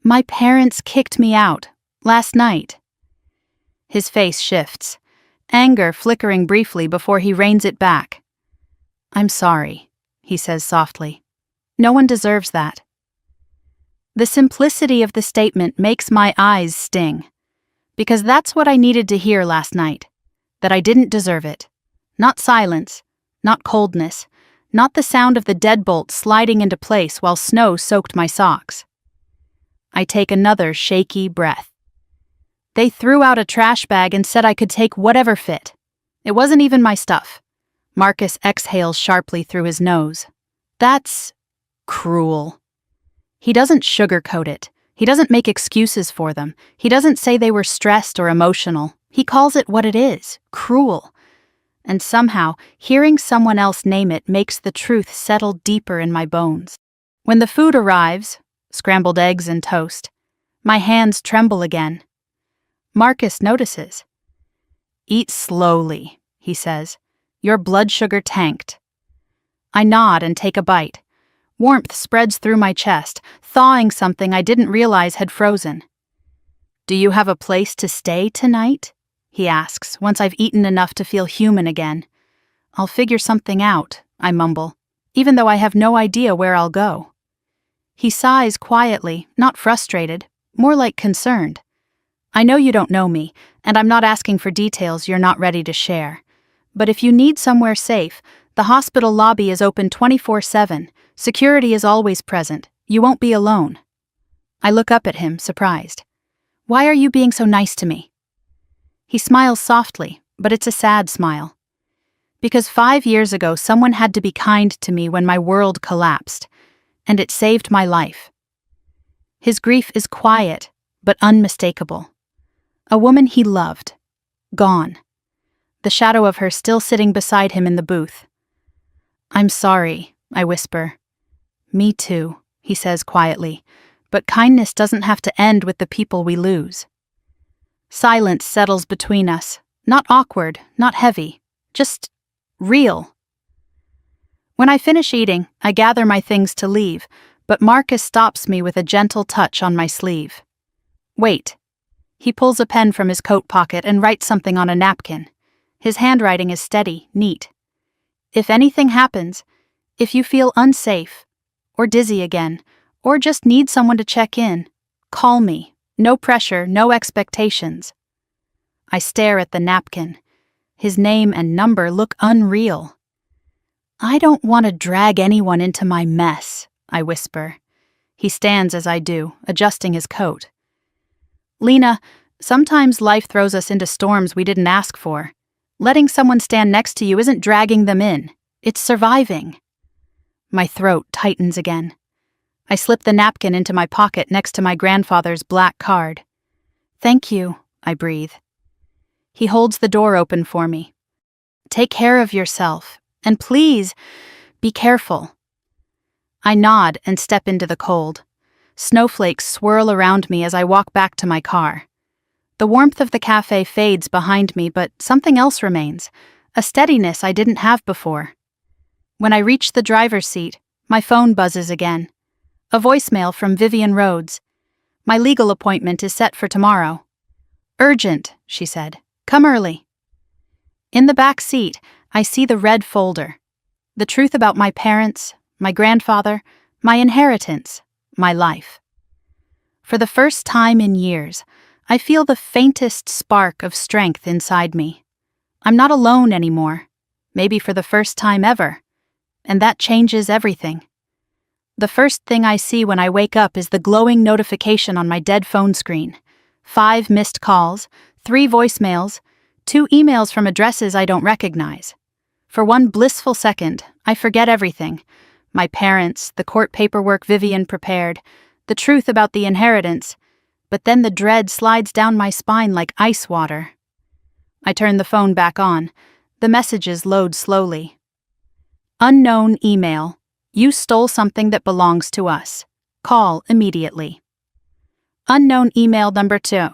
My parents kicked me out, last night. His face shifts, anger flickering briefly before he reins it back. I'm sorry, he says softly. No one deserves that. The simplicity of the statement makes my eyes sting. Because that's what I needed to hear last night. That I didn't deserve it. Not silence, not coldness, not the sound of the deadbolt sliding into place while snow soaked my socks. I take another shaky breath. They threw out a trash bag and said I could take whatever fit. It wasn't even my stuff. Marcus exhales sharply through his nose. That's cruel. He doesn't sugarcoat it. He doesn't make excuses for them. He doesn't say they were stressed or emotional. He calls it what it is, cruel. And somehow, hearing someone else name it makes the truth settle deeper in my bones. When the food arrives, scrambled eggs and toast, my hands tremble again. Marcus notices. Eat slowly, he says. Your blood sugar tanked. I nod and take a bite. Warmth spreads through my chest, thawing something I didn't realize had frozen. Do you have a place to stay tonight? He asks, once I've eaten enough to feel human again. I'll figure something out, I mumble, even though I have no idea where I'll go. He sighs quietly, not frustrated, more like concerned. I know you don't know me, and I'm not asking for details you're not ready to share. But if you need somewhere safe, the hospital lobby is open 24/7. Security is always present. You won't be alone. I look up at him, surprised. Why are you being so nice to me? He smiles softly, but it's a sad smile. Because 5 years ago, someone had to be kind to me when my world collapsed, and it saved my life. His grief is quiet, but unmistakable. A woman he loved. Gone. The shadow of her still sitting beside him in the booth. I'm sorry, I whisper. Me too, he says quietly, but kindness doesn't have to end with the people we lose. Silence settles between us, not awkward, not heavy, just real. When I finish eating, I gather my things to leave, but Marcus stops me with a gentle touch on my sleeve. Wait. He pulls a pen from his coat pocket and writes something on a napkin. His handwriting is steady, neat. If anything happens, if you feel unsafe, or dizzy again, or just need someone to check in, call me. No pressure, no expectations. I stare at the napkin. His name and number look unreal. I don't want to drag anyone into my mess, I whisper. He stands as I do, adjusting his coat. Lena, sometimes life throws us into storms we didn't ask for. Letting someone stand next to you isn't dragging them in. It's surviving. My throat tightens again. I slip the napkin into my pocket next to my grandfather's black card. Thank you, I breathe. He holds the door open for me. Take care of yourself, and please, be careful. I nod and step into the cold. Snowflakes swirl around me as I walk back to my car. The warmth of the cafe fades behind me, but something else remains, a steadiness I didn't have before. When I reach the driver's seat, my phone buzzes again. A voicemail from Vivian Rhodes. My legal appointment is set for tomorrow. Urgent, she said. Come early. In the back seat, I see the red folder. The truth about my parents, my grandfather, my inheritance, my life. For the first time in years, I feel the faintest spark of strength inside me. I'm not alone anymore, maybe for the first time ever, and that changes everything. The first thing I see when I wake up is the glowing notification on my dead phone screen. 5 missed calls, 3 voicemails, 2 emails from addresses I don't recognize. For one blissful second, I forget everything. My parents, the court paperwork Vivian prepared, the truth about the inheritance, but then the dread slides down my spine like ice water. I turn the phone back on. The messages load slowly. Unknown email. You stole something that belongs to us. Call immediately. Unknown email number 2.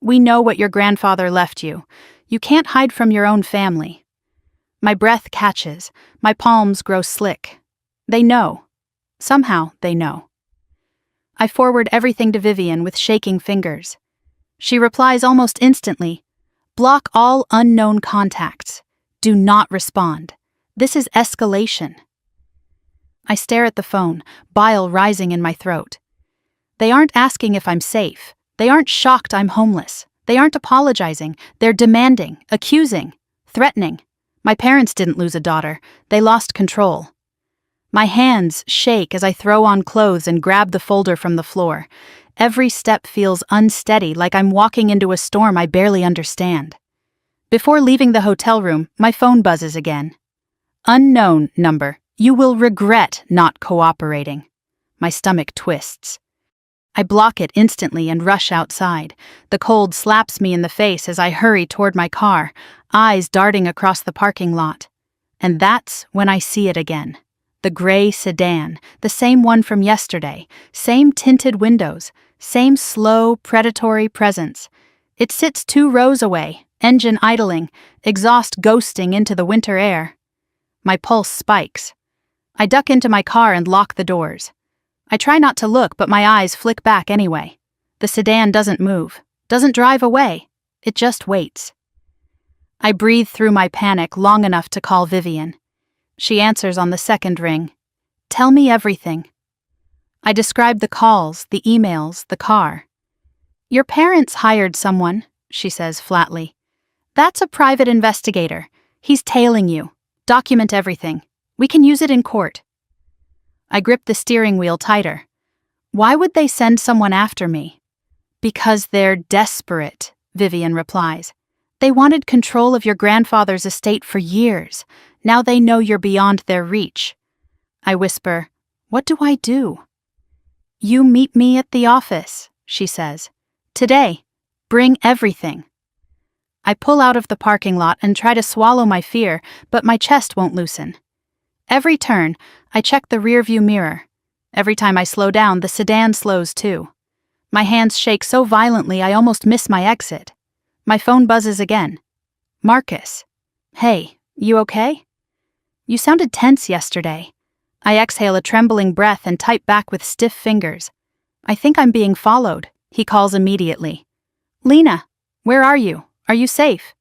We know what your grandfather left you. You can't hide from your own family. My breath catches. My palms grow slick. They know. Somehow they know. I forward everything to Vivian with shaking fingers. She replies almost instantly. Block all unknown contacts. Do not respond. This is escalation. I stare at the phone, bile rising in my throat. They aren't asking if I'm safe. They aren't shocked I'm homeless. They aren't apologizing. They're demanding, accusing, threatening. My parents didn't lose a daughter. They lost control. My hands shake as I throw on clothes and grab the folder from the floor. Every step feels unsteady, like I'm walking into a storm I barely understand. Before leaving the hotel room, my phone buzzes again. Unknown number. You will regret not cooperating. My stomach twists. I block it instantly and rush outside. The cold slaps me in the face as I hurry toward my car, eyes darting across the parking lot. And that's when I see it again. The gray sedan, the same one from yesterday, same tinted windows, same slow, predatory presence. It sits 2 rows away, engine idling, exhaust ghosting into the winter air. My pulse spikes. I duck into my car and lock the doors. I try not to look, but my eyes flick back anyway. The sedan doesn't move, doesn't drive away. It just waits. I breathe through my panic long enough to call Vivian. She answers on the second ring. Tell me everything. I describe the calls, the emails, the car. Your parents hired someone, she says flatly. That's a private investigator. He's tailing you. Document everything. We can use it in court. I grip the steering wheel tighter. Why would they send someone after me? Because they're desperate, Vivian replies. They wanted control of your grandfather's estate for years. Now they know you're beyond their reach. I whisper, what do I do? You meet me at the office, she says. Today. Bring everything. I pull out of the parking lot and try to swallow my fear, but my chest won't loosen. Every turn, I check the rearview mirror. Every time I slow down, the sedan slows too. My hands shake so violently I almost miss my exit. My phone buzzes again. Marcus. Hey, you okay? You sounded tense yesterday. I exhale a trembling breath and type back with stiff fingers. I think I'm being followed, he calls immediately. Lena, where are you? Are you safe?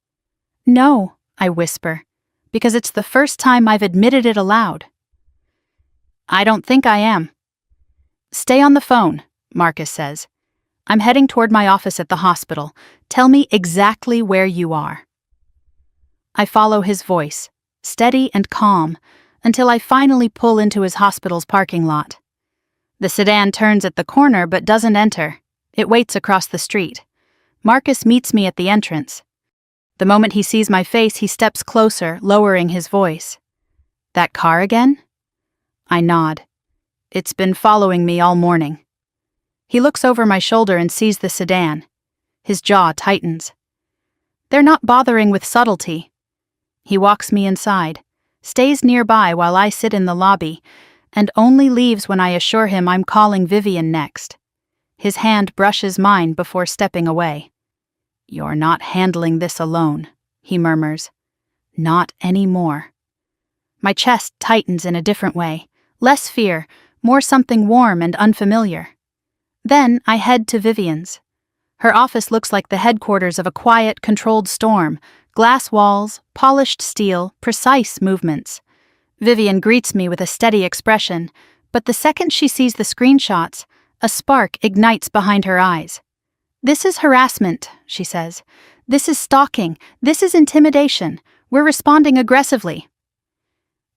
No, I whisper, because it's the first time I've admitted it aloud. I don't think I am. Stay on the phone, Marcus says. I'm heading toward my office at the hospital. Tell me exactly where you are. I follow his voice, steady and calm, until I finally pull into his hospital's parking lot. The sedan turns at the corner but doesn't enter. It waits across the street. Marcus meets me at the entrance. The moment he sees my face, he steps closer, lowering his voice. That car again? I nod. It's been following me all morning. He looks over my shoulder and sees the sedan. His jaw tightens. They're not bothering with subtlety. He walks me inside, stays nearby while I sit in the lobby, and only leaves when I assure him I'm calling Vivian next. His hand brushes mine before stepping away. You're not handling this alone, he murmurs. Not anymore. My chest tightens in a different way. Less fear, more something warm and unfamiliar. Then I head to Vivian's. Her office looks like the headquarters of a quiet, controlled storm. Glass walls, polished steel, precise movements. Vivian greets me with a steady expression, but the second she sees the screenshots, a spark ignites behind her eyes. This is harassment, she says. This is stalking. This is intimidation. We're responding aggressively.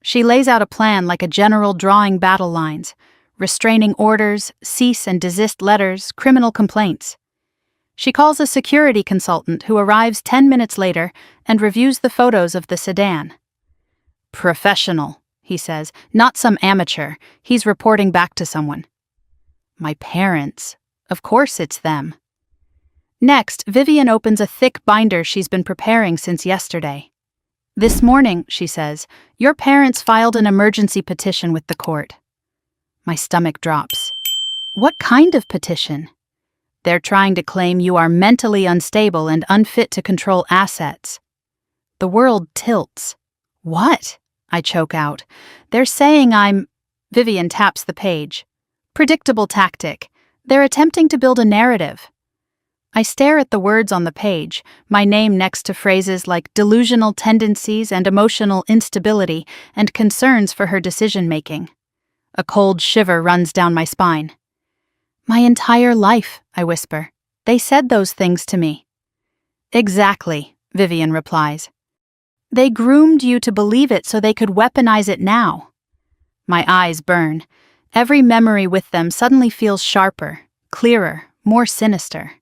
She lays out a plan like a general drawing battle lines. Restraining orders, cease and desist letters, criminal complaints. She calls a security consultant who arrives 10 minutes later and reviews the photos of the sedan. Professional, he says, not some amateur. He's reporting back to someone. My parents. Of course it's them. Next, Vivian opens a thick binder she's been preparing since yesterday. This morning, she says, your parents filed an emergency petition with the court. My stomach drops. What kind of petition? They're trying to claim you are mentally unstable and unfit to control assets. The world tilts. What? I choke out. They're saying Vivian taps the page. Predictable tactic. They're attempting to build a narrative. I stare at the words on the page, my name next to phrases like delusional tendencies and emotional instability and concerns for her decision-making. A cold shiver runs down my spine. My entire life, I whisper. They said those things to me. Exactly, Vivian replies. They groomed you to believe it so they could weaponize it now. My eyes burn. Every memory with them suddenly feels sharper, clearer, more sinister.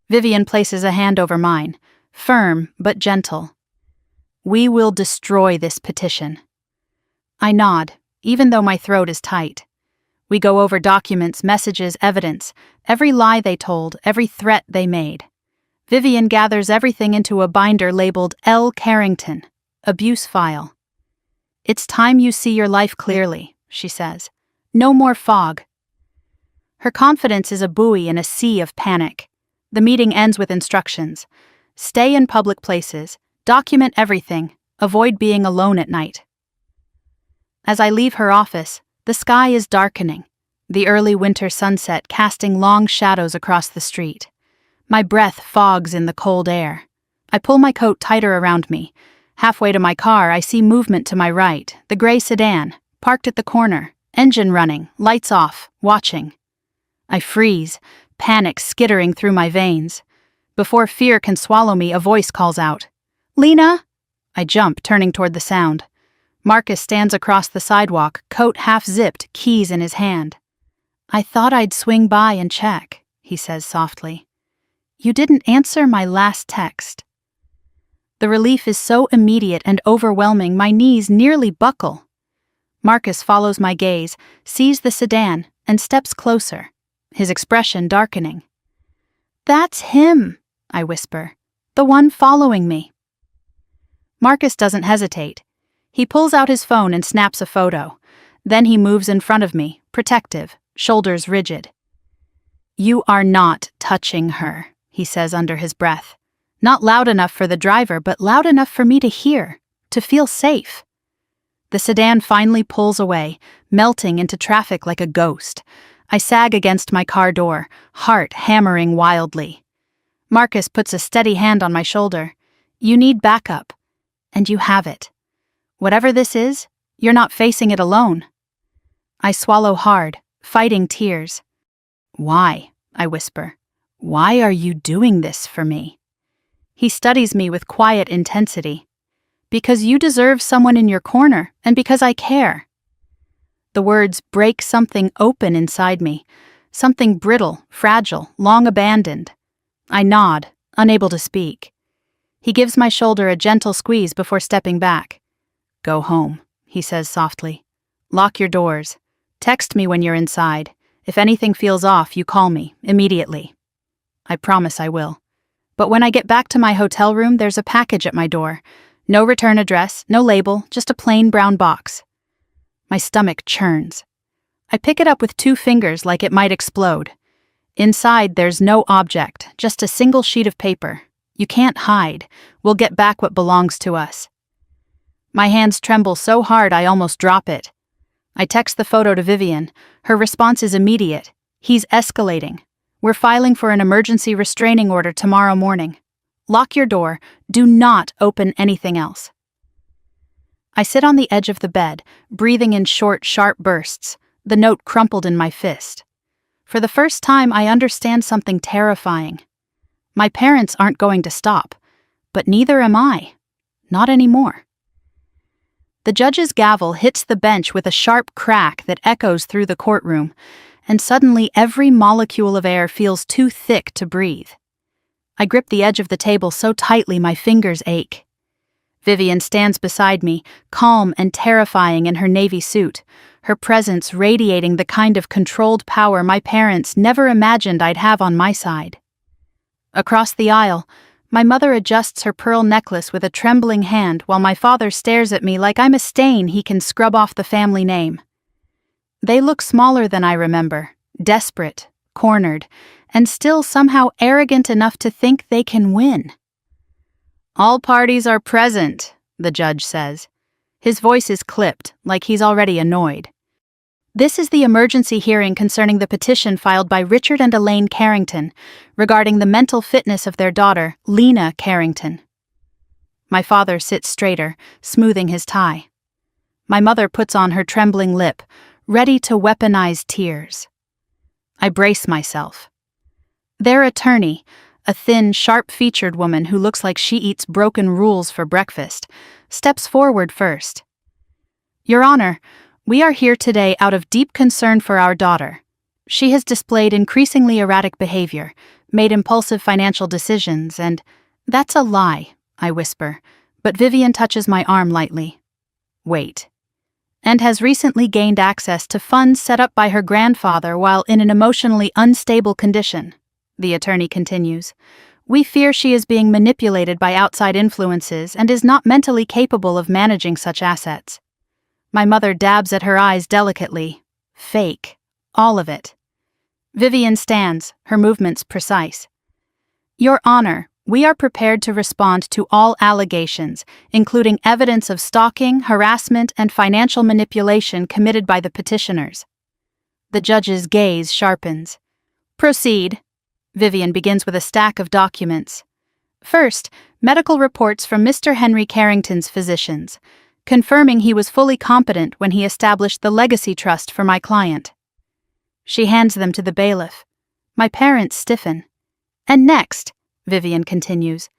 Vivian places a hand over mine, firm but gentle. We will destroy this petition. I nod, even though my throat is tight. We go over documents, messages, evidence, every lie they told, every threat they made. Vivian gathers everything into a binder labeled L. Carrington, abuse file. It's time you see your life clearly, she says. No more fog. Her confidence is a buoy in a sea of panic. The meeting ends with instructions. Stay in public places, document everything, avoid being alone at night. As I leave her office, the sky is darkening, the early winter sunset casting long shadows across the street. My breath fogs in the cold air. I pull my coat tighter around me. Halfway to my car, I see movement to my right, the gray sedan, parked at the corner, engine running, lights off, watching. I freeze, panic skittering through my veins. Before fear can swallow me, a voice calls out, "Lena!" I jump, turning toward the sound. Marcus stands across the sidewalk, coat half-zipped, keys in his hand. "I thought I'd swing by and check," he says softly. "You didn't answer my last text." The relief is so immediate and overwhelming, my knees nearly buckle. Marcus follows my gaze, sees the sedan, and steps closer, his expression darkening. "That's him," I whisper. "The one following me." Marcus doesn't hesitate. He pulls out his phone and snaps a photo. Then he moves in front of me, protective, shoulders rigid. "You are not touching her," he says under his breath. Not loud enough for the driver, but loud enough for me to hear, to feel safe. The sedan finally pulls away, melting into traffic like a ghost. I sag against my car door, heart hammering wildly. Marcus puts a steady hand on my shoulder. "You need backup. And you have it. Whatever this is, you're not facing it alone." I swallow hard, fighting tears. "Why?" I whisper. "Why are you doing this for me?" He studies me with quiet intensity. "Because you deserve someone in your corner, and because I care." The words break something open inside me, something brittle, fragile, long abandoned. I nod, unable to speak. He gives my shoulder a gentle squeeze before stepping back. "Go home," he says softly. "Lock your doors. Text me when you're inside. If anything feels off, you call me, immediately." I promise I will. But when I get back to my hotel room, there's a package at my door. No return address, no label, just a plain brown box. My stomach churns. I pick it up with 2 fingers like it might explode. Inside, there's no object, just a single sheet of paper. You can't hide. We'll get back what belongs to us. My hands tremble so hard I almost drop it. I text the photo to Vivian. Her response is immediate. "He's escalating. We're filing for an emergency restraining order tomorrow morning. Lock your door. Do not open anything else." I sit on the edge of the bed, breathing in short, sharp bursts, the note crumpled in my fist. For the first time, I understand something terrifying. My parents aren't going to stop, but neither am I. Not anymore. The judge's gavel hits the bench with a sharp crack that echoes through the courtroom, and suddenly every molecule of air feels too thick to breathe. I grip the edge of the table so tightly my fingers ache. Vivian stands beside me, calm and terrifying in her navy suit, her presence radiating the kind of controlled power my parents never imagined I'd have on my side. Across the aisle, my mother adjusts her pearl necklace with a trembling hand while my father stares at me like I'm a stain he can scrub off the family name. They look smaller than I remember, desperate, cornered, and still somehow arrogant enough to think they can win. "All parties are present," the judge says. His voice is clipped, like he's already annoyed. This is the emergency hearing concerning the petition filed by Richard and Elaine Carrington regarding the mental fitness of their daughter, Lena Carrington. My father sits straighter, smoothing his tie. My mother puts on her trembling lip, ready to weaponize tears. I brace myself. Their attorney, a thin, sharp-featured woman who looks like she eats broken rules for breakfast, steps forward first. "Your Honor, we are here today out of deep concern for our daughter. She has displayed increasingly erratic behavior, made impulsive financial decisions, and—" "That's a lie," I whisper, but Vivian touches my arm lightly. "Wait." "And has recently gained access to funds set up by her grandfather while in an emotionally unstable condition," the attorney continues. "We fear she is being manipulated by outside influences and is not mentally capable of managing such assets." My mother dabs at her eyes delicately. Fake. All of it. Vivian stands, her movements precise. "Your Honor, we are prepared to respond to all allegations, including evidence of stalking, harassment, and financial manipulation committed by the petitioners." The judge's gaze sharpens. "Proceed." Vivian begins with a stack of documents. First, medical reports from Mr. Henry Carrington's physicians, confirming he was fully competent when he established the legacy trust for my client. She hands them to the bailiff. My parents stiffen. "And next," Vivian continues,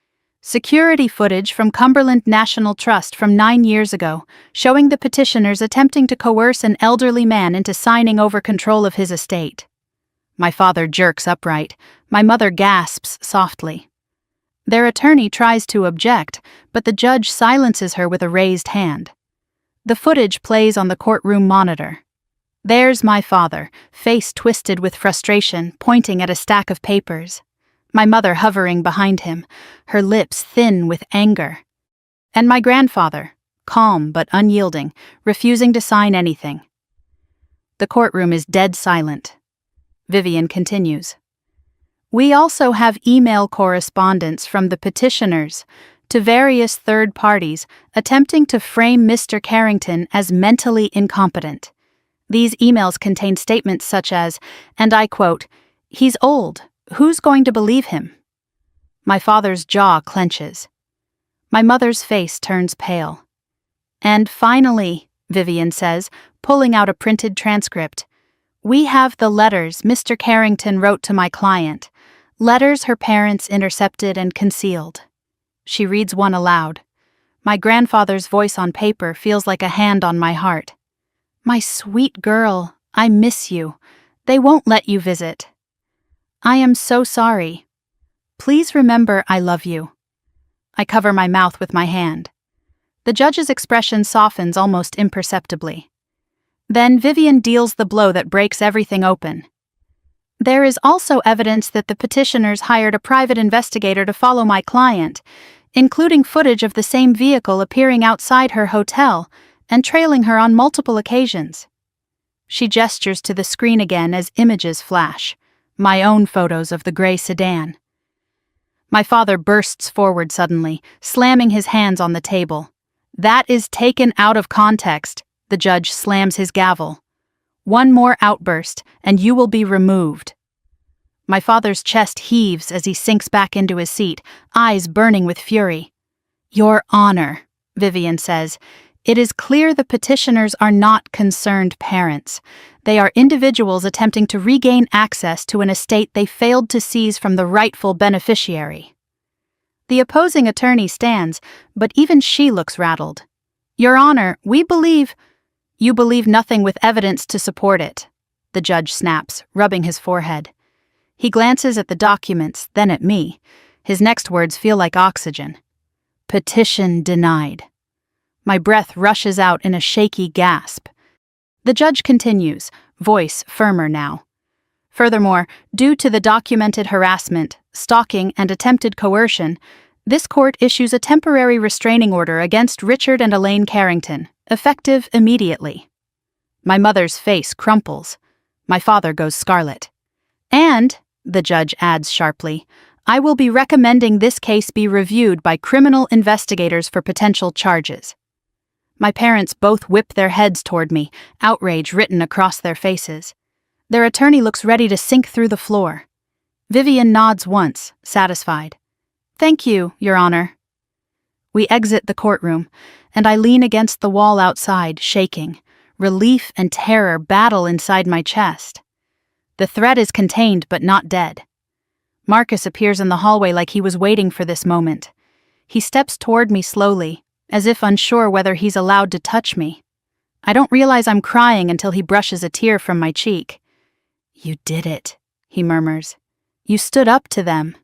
"security footage from Cumberland National Trust from 9 years ago, showing the petitioners attempting to coerce an elderly man into signing over control of his estate." My father jerks upright. My mother gasps softly. Their attorney tries to object, but the judge silences her with a raised hand. The footage plays on the courtroom monitor. There's my father, face twisted with frustration, pointing at a stack of papers. My mother hovering behind him, her lips thin with anger. And my grandfather, calm but unyielding, refusing to sign anything. The courtroom is dead silent. Vivian continues. "We also have email correspondence from the petitioners to various third parties attempting to frame Mr. Carrington as mentally incompetent. These emails contain statements such as, and I quote, 'He's old. Who's going to believe him?' My father's jaw clenches. My mother's face turns pale. And finally, Vivian says, pulling out a printed transcript, "We have the letters Mr. Carrington wrote to my client, letters her parents intercepted and concealed." She reads one aloud. My grandfather's voice on paper feels like a hand on my heart. "My sweet girl, I miss you. They won't let you visit. I am so sorry. Please remember I love you." I cover my mouth with my hand. The judge's expression softens almost imperceptibly. Then Vivian deals the blow that breaks everything open. "There is also evidence that the petitioners hired a private investigator to follow my client, including footage of the same vehicle appearing outside her hotel and trailing her on multiple occasions." She gestures to the screen again as images flash, my own photos of the gray sedan. My father bursts forward suddenly, slamming his hands on the table. "That is taken out of context." The judge slams his gavel. "One more outburst, and you will be removed." My father's chest heaves as he sinks back into his seat, eyes burning with fury. "Your Honor," Vivian says, "it is clear the petitioners are not concerned parents. They are individuals attempting to regain access to an estate they failed to seize from the rightful beneficiary." The opposing attorney stands, but even she looks rattled. "Your Honor, we believe—" "You believe nothing with evidence to support it," the judge snaps, rubbing his forehead. He glances at the documents, then at me. His next words feel like oxygen. Petition denied. My breath rushes out in a shaky gasp. The judge continues, voice firmer now. Furthermore, due to the documented harassment, stalking, and attempted coercion, this court issues a temporary restraining order against Richard and Elaine Carrington, effective immediately. My mother's face crumples. My father goes scarlet. And, the judge adds sharply, I will be recommending this case be reviewed by criminal investigators for potential charges. My parents both whip their heads toward me, outrage written across their faces. Their attorney looks ready to sink through the floor. Vivian nods once, satisfied. Thank you, Your Honor. We exit the courtroom, and I lean against the wall outside, shaking. Relief and terror battle inside my chest. The threat is contained but not dead. Marcus appears in the hallway like he was waiting for this moment. He steps toward me slowly, as if unsure whether he's allowed to touch me. I don't realize I'm crying until he brushes a tear from my cheek. You did it, he murmurs. You stood up to them.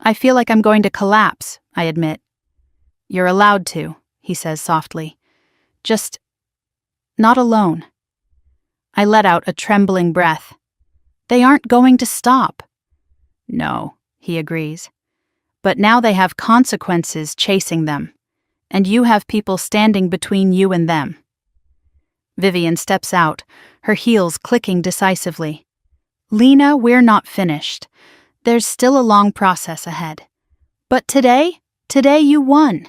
I feel like I'm going to collapse, I admit. You're allowed to, he says softly. Just not alone. I let out a trembling breath. They aren't going to stop. No, he agrees. But now they have consequences chasing them, and you have people standing between you and them. Vivian steps out, her heels clicking decisively. Lena, we're not finished. There's still a long process ahead. But today you won,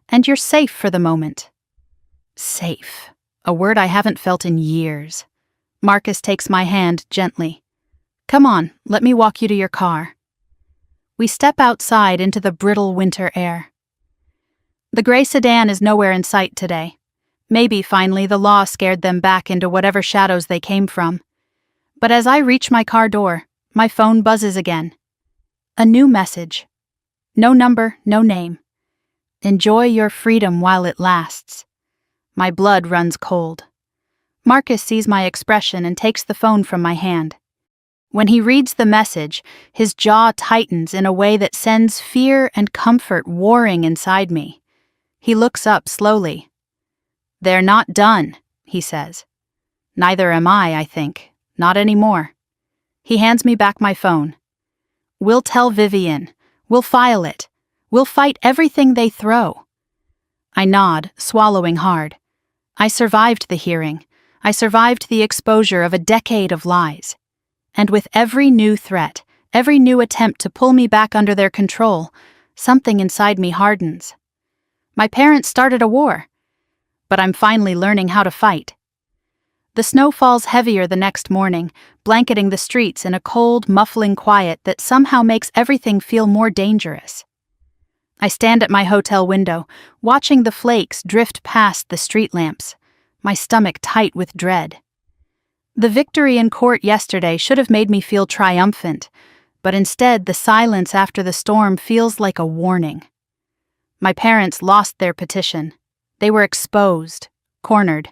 and you're safe for the moment. Safe, a word I haven't felt in years. Marcus takes my hand gently. Come on, let me walk you to your car. We step outside into the brittle winter air. The gray sedan is nowhere in sight today. Maybe, finally, the law scared them back into whatever shadows they came from. But as I reach my car door, my phone buzzes again. A new message. No number, no name. Enjoy your freedom while it lasts. My blood runs cold. Marcus sees my expression and takes the phone from my hand. When he reads the message, his jaw tightens in a way that sends fear and comfort warring inside me. He looks up slowly. They're not done, he says. Neither am I think. Not anymore. He hands me back my phone. We'll tell Vivian. We'll file it. We'll fight everything they throw. I nod, swallowing hard. I survived the hearing. I survived the exposure of a decade of lies. And with every new threat, every new attempt to pull me back under their control, something inside me hardens. My parents started a war, but I'm finally learning how to fight. The snow falls heavier the next morning, blanketing the streets in a cold, muffling quiet that somehow makes everything feel more dangerous. I stand at my hotel window, watching the flakes drift past the street lamps, my stomach tight with dread. The victory in court yesterday should have made me feel triumphant, but instead the silence after the storm feels like a warning. My parents lost their petition. They were exposed, cornered,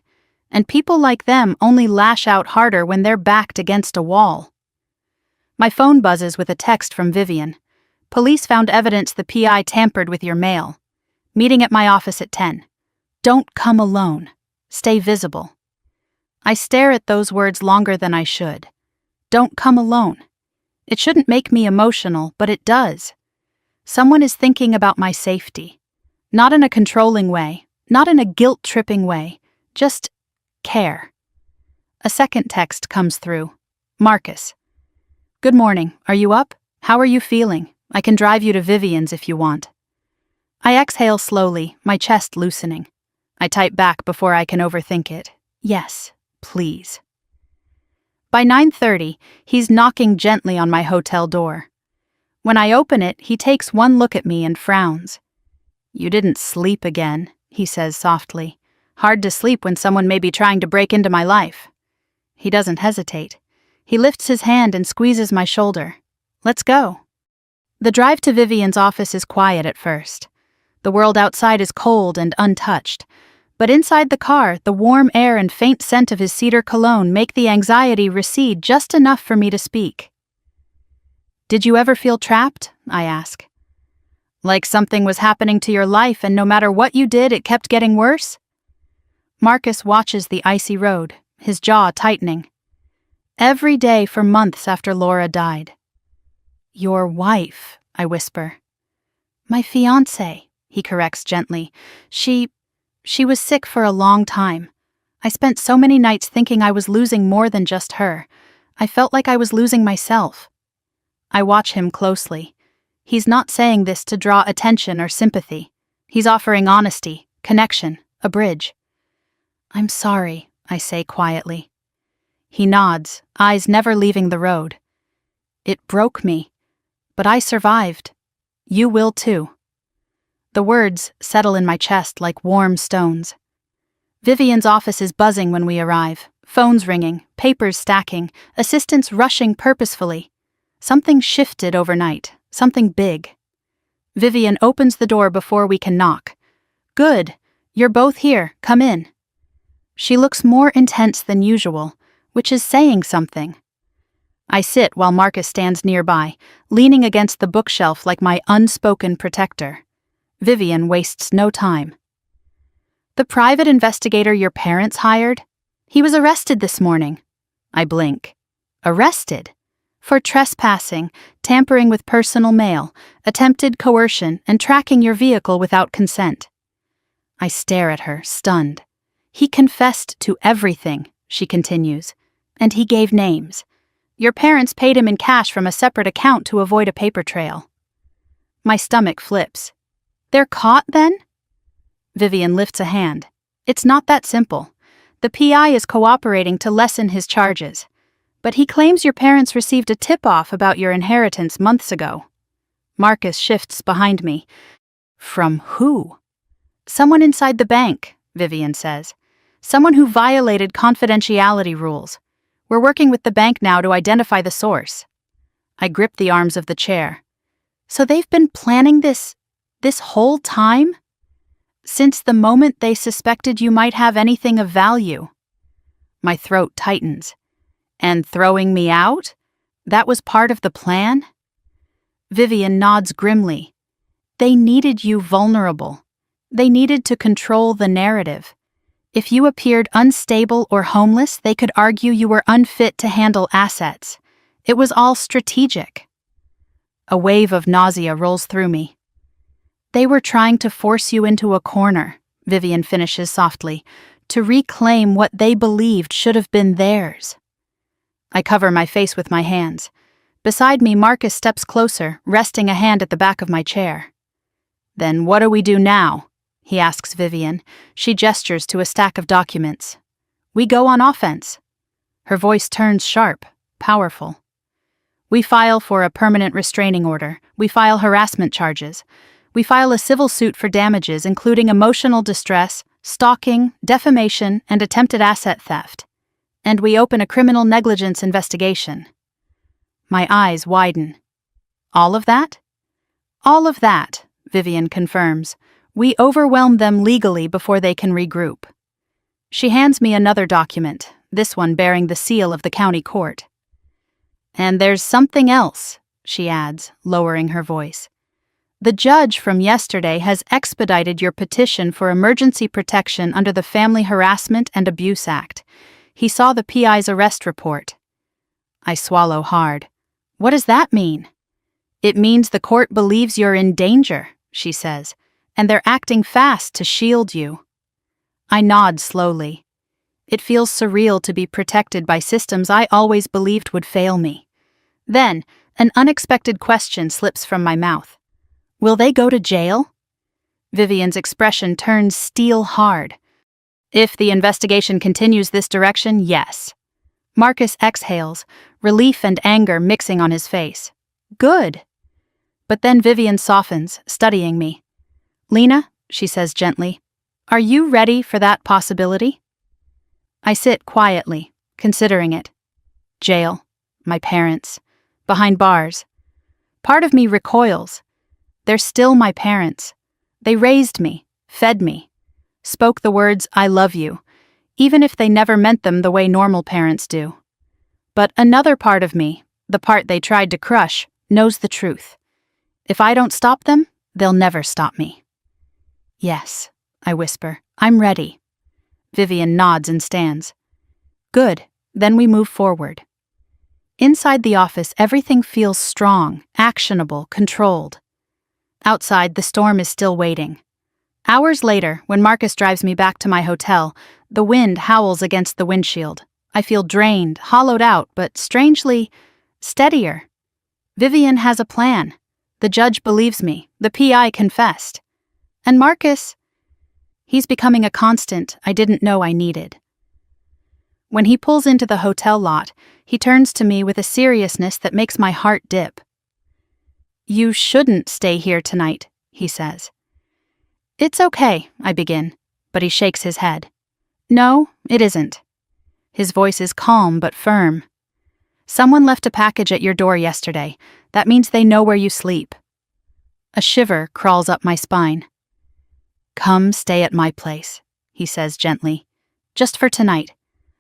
and people like them only lash out harder when they're backed against a wall. My phone buzzes with a text from Vivian. Police found evidence the PI tampered with your mail. Meeting at my office at 10. Don't come alone. Stay visible. I stare at those words longer than I should. Don't come alone. It shouldn't make me emotional, but it does. Someone is thinking about my safety. Not in a controlling way, not in a guilt-tripping way, just care. A second text comes through. Marcus. Good morning. Are you up? How are you feeling? I can drive you to Vivian's if you want. I exhale slowly, my chest loosening. I type back before I can overthink it. Yes, please. By 9:30, he's knocking gently on my hotel door. When I open it, he takes one look at me and frowns. You didn't sleep again, he says softly. Hard to sleep when someone may be trying to break into my life. He doesn't hesitate. He lifts his hand and squeezes my shoulder. Let's go. The drive to Vivian's office is quiet at first. The world outside is cold and untouched. But inside the car, the warm air and faint scent of his cedar cologne make the anxiety recede just enough for me to speak. Did you ever feel trapped? I ask. Like something was happening to your life and no matter what you did, it kept getting worse? Marcus watches the icy road, his jaw tightening. Every day for months after Laura died. Your wife, I whisper. My fiancé, he corrects gently. She was sick for a long time. I spent so many nights thinking I was losing more than just her. I felt like I was losing myself. I watch him closely. He's not saying this to draw attention or sympathy. He's offering honesty, connection, a bridge. I'm sorry, I say quietly. He nods, eyes never leaving the road. It broke me, but I survived. You will too. The words settle in my chest like warm stones. Vivian's office is buzzing when we arrive, phones ringing, papers stacking, assistants rushing purposefully. Something shifted overnight, something big. Vivian opens the door before we can knock. Good, you're both here, come in. She looks more intense than usual, which is saying something. I sit while Marcus stands nearby, leaning against the bookshelf like my unspoken protector. Vivian wastes no time. The private investigator your parents hired? He was arrested this morning. I blink. Arrested? For trespassing, tampering with personal mail, attempted coercion, and tracking your vehicle without consent. I stare at her, stunned. He confessed to everything, she continues, and he gave names. Your parents paid him in cash from a separate account to avoid a paper trail. My stomach flips. They're caught then? Vivian lifts a hand. It's not that simple. The PI is cooperating to lessen his charges. But he claims your parents received a tip-off about your inheritance months ago. Marcus shifts behind me. From who? Someone inside the bank, Vivian says. Someone who violated confidentiality rules. We're working with the bank now to identify the source. I grip the arms of the chair. So they've been planning this whole time? Since the moment they suspected you might have anything of value. My throat tightens. And throwing me out? That was part of the plan? Vivian nods grimly. They needed you vulnerable. They needed to control the narrative. If you appeared unstable or homeless, they could argue you were unfit to handle assets. It was all strategic. A wave of nausea rolls through me. They were trying to force you into a corner, Vivian finishes softly, to reclaim what they believed should have been theirs. I cover my face with my hands. Beside me, Marcus steps closer, resting a hand at the back of my chair. Then what do we do now? He asks Vivian. She gestures to a stack of documents. We go on offense. Her voice turns sharp, powerful. We file for a permanent restraining order. We file harassment charges. We file a civil suit for damages, including emotional distress, stalking, defamation, and attempted asset theft. And we open a criminal negligence investigation. My eyes widen. All of that? All of that, Vivian confirms. We overwhelm them legally before they can regroup. She hands me another document, this one bearing the seal of the county court. And there's something else, she adds, lowering her voice. The judge from yesterday has expedited your petition for emergency protection under the Family Harassment and Abuse Act. He saw the PI's arrest report. I swallow hard. What does that mean? It means the court believes you're in danger, she says, and they're acting fast to shield you. I nod slowly. It feels surreal to be protected by systems I always believed would fail me. Then, an unexpected question slips from my mouth. Will they go to jail? Vivian's expression turns steel hard. If the investigation continues this direction, yes. Marcus exhales, relief and anger mixing on his face. Good. But then Vivian softens, studying me. Lena, she says gently, are you ready for that possibility? I sit quietly, considering it. Jail, my parents, behind bars. Part of me recoils. They're still my parents. They raised me, fed me, spoke the words, I love you, even if they never meant them the way normal parents do. But another part of me, the part they tried to crush, knows the truth. If I don't stop them, They'll never stop me. Yes, I whisper. I'm ready. Vivian nods and stands. Good, then we move forward. Inside the office, everything feels strong, actionable, controlled. Outside, the storm is still waiting. Hours later, when Marcus drives me back to my hotel, the wind howls against the windshield. I feel drained, hollowed out, but strangely steadier. Vivian has a plan. The judge believes me. The PI confessed. And Marcus, he's becoming a constant I didn't know I needed. When he pulls into the hotel lot, he turns to me with a seriousness that makes my heart dip. You shouldn't stay here tonight, he says. It's okay, I begin, but he shakes his head. No, it isn't. His voice is calm but firm. Someone left a package at your door yesterday. That means they know where you sleep. A shiver crawls up my spine. Come stay at my place, he says gently. Just for tonight.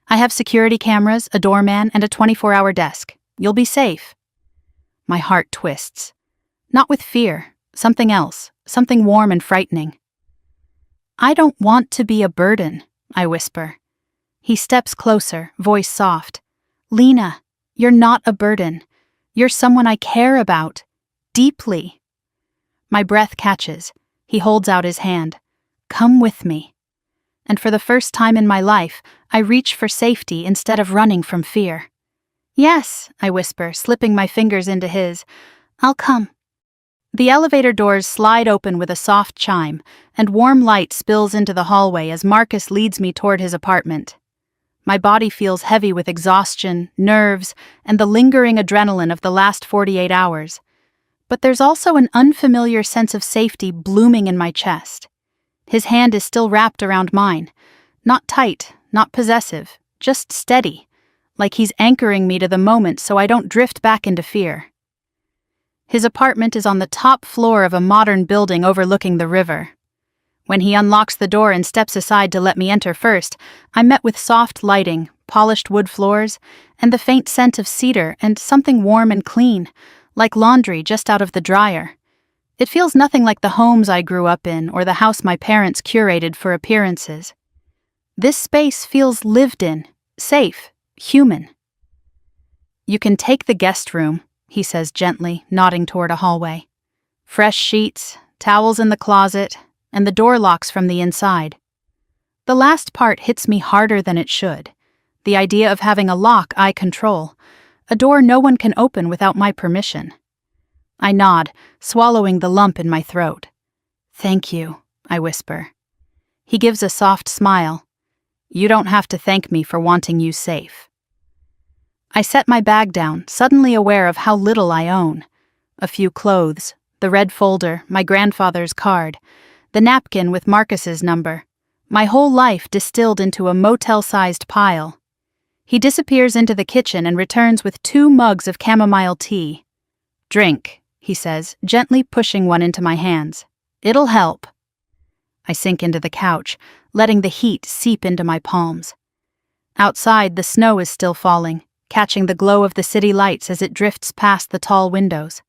I have security cameras, a doorman, and a 24-hour desk. You'll be safe. My heart twists. Not with fear, something else, something warm and frightening. I don't want to be a burden, I whisper. He steps closer, voice soft. Lena, you're not a burden. You're someone I care about. Deeply. My breath catches. He holds out his hand. Come with me. And for the first time in my life, I reach for safety instead of running from fear. Yes, I whisper, slipping my fingers into his. I'll come. The elevator doors slide open with a soft chime, and warm light spills into the hallway as Marcus leads me toward his apartment. My body feels heavy with exhaustion, nerves, and the lingering adrenaline of the last 48 hours. But there's also an unfamiliar sense of safety blooming in my chest. His hand is still wrapped around mine. Not tight, not possessive, just steady, like he's anchoring me to the moment so I don't drift back into fear. His apartment is on the top floor of a modern building overlooking the river. When he unlocks the door and steps aside to let me enter first, I'm met with soft lighting, polished wood floors, and the faint scent of cedar and something warm and clean, like laundry just out of the dryer. It feels nothing like the homes I grew up in or the house my parents curated for appearances. This space feels lived in, safe, human. You can take the guest room, he says gently, nodding toward a hallway. Fresh sheets, towels in the closet, and the door locks from the inside. The last part hits me harder than it should. The idea of having a lock I control, a door no one can open without my permission. I nod, swallowing the lump in my throat. Thank you, I whisper. He gives a soft smile. You don't have to thank me for wanting you safe. I set my bag down, suddenly aware of how little I own. A few clothes, the red folder, my grandfather's card, the napkin with Marcus's number. My whole life distilled into a motel-sized pile. He disappears into the kitchen and returns with 2 mugs of chamomile tea. Drink, he says, gently pushing one into my hands. It'll help. I sink into the couch, letting the heat seep into my palms. Outside, the snow is still falling, catching the glow of the city lights as it drifts past the tall windows.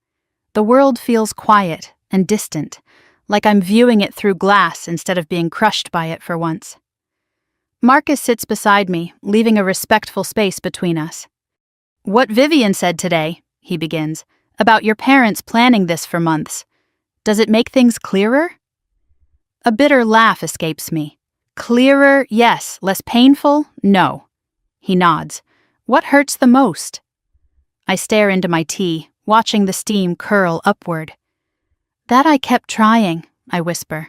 The world feels quiet and distant, like I'm viewing it through glass instead of being crushed by it for once. Marcus sits beside me, leaving a respectful space between us. What Vivian said today, he begins, about your parents planning this for months. Does it make things clearer? A bitter laugh escapes me. Clearer, yes. Less painful, no. He nods. What hurts the most? I stare into my tea, watching the steam curl upward. That I kept trying, I whisper.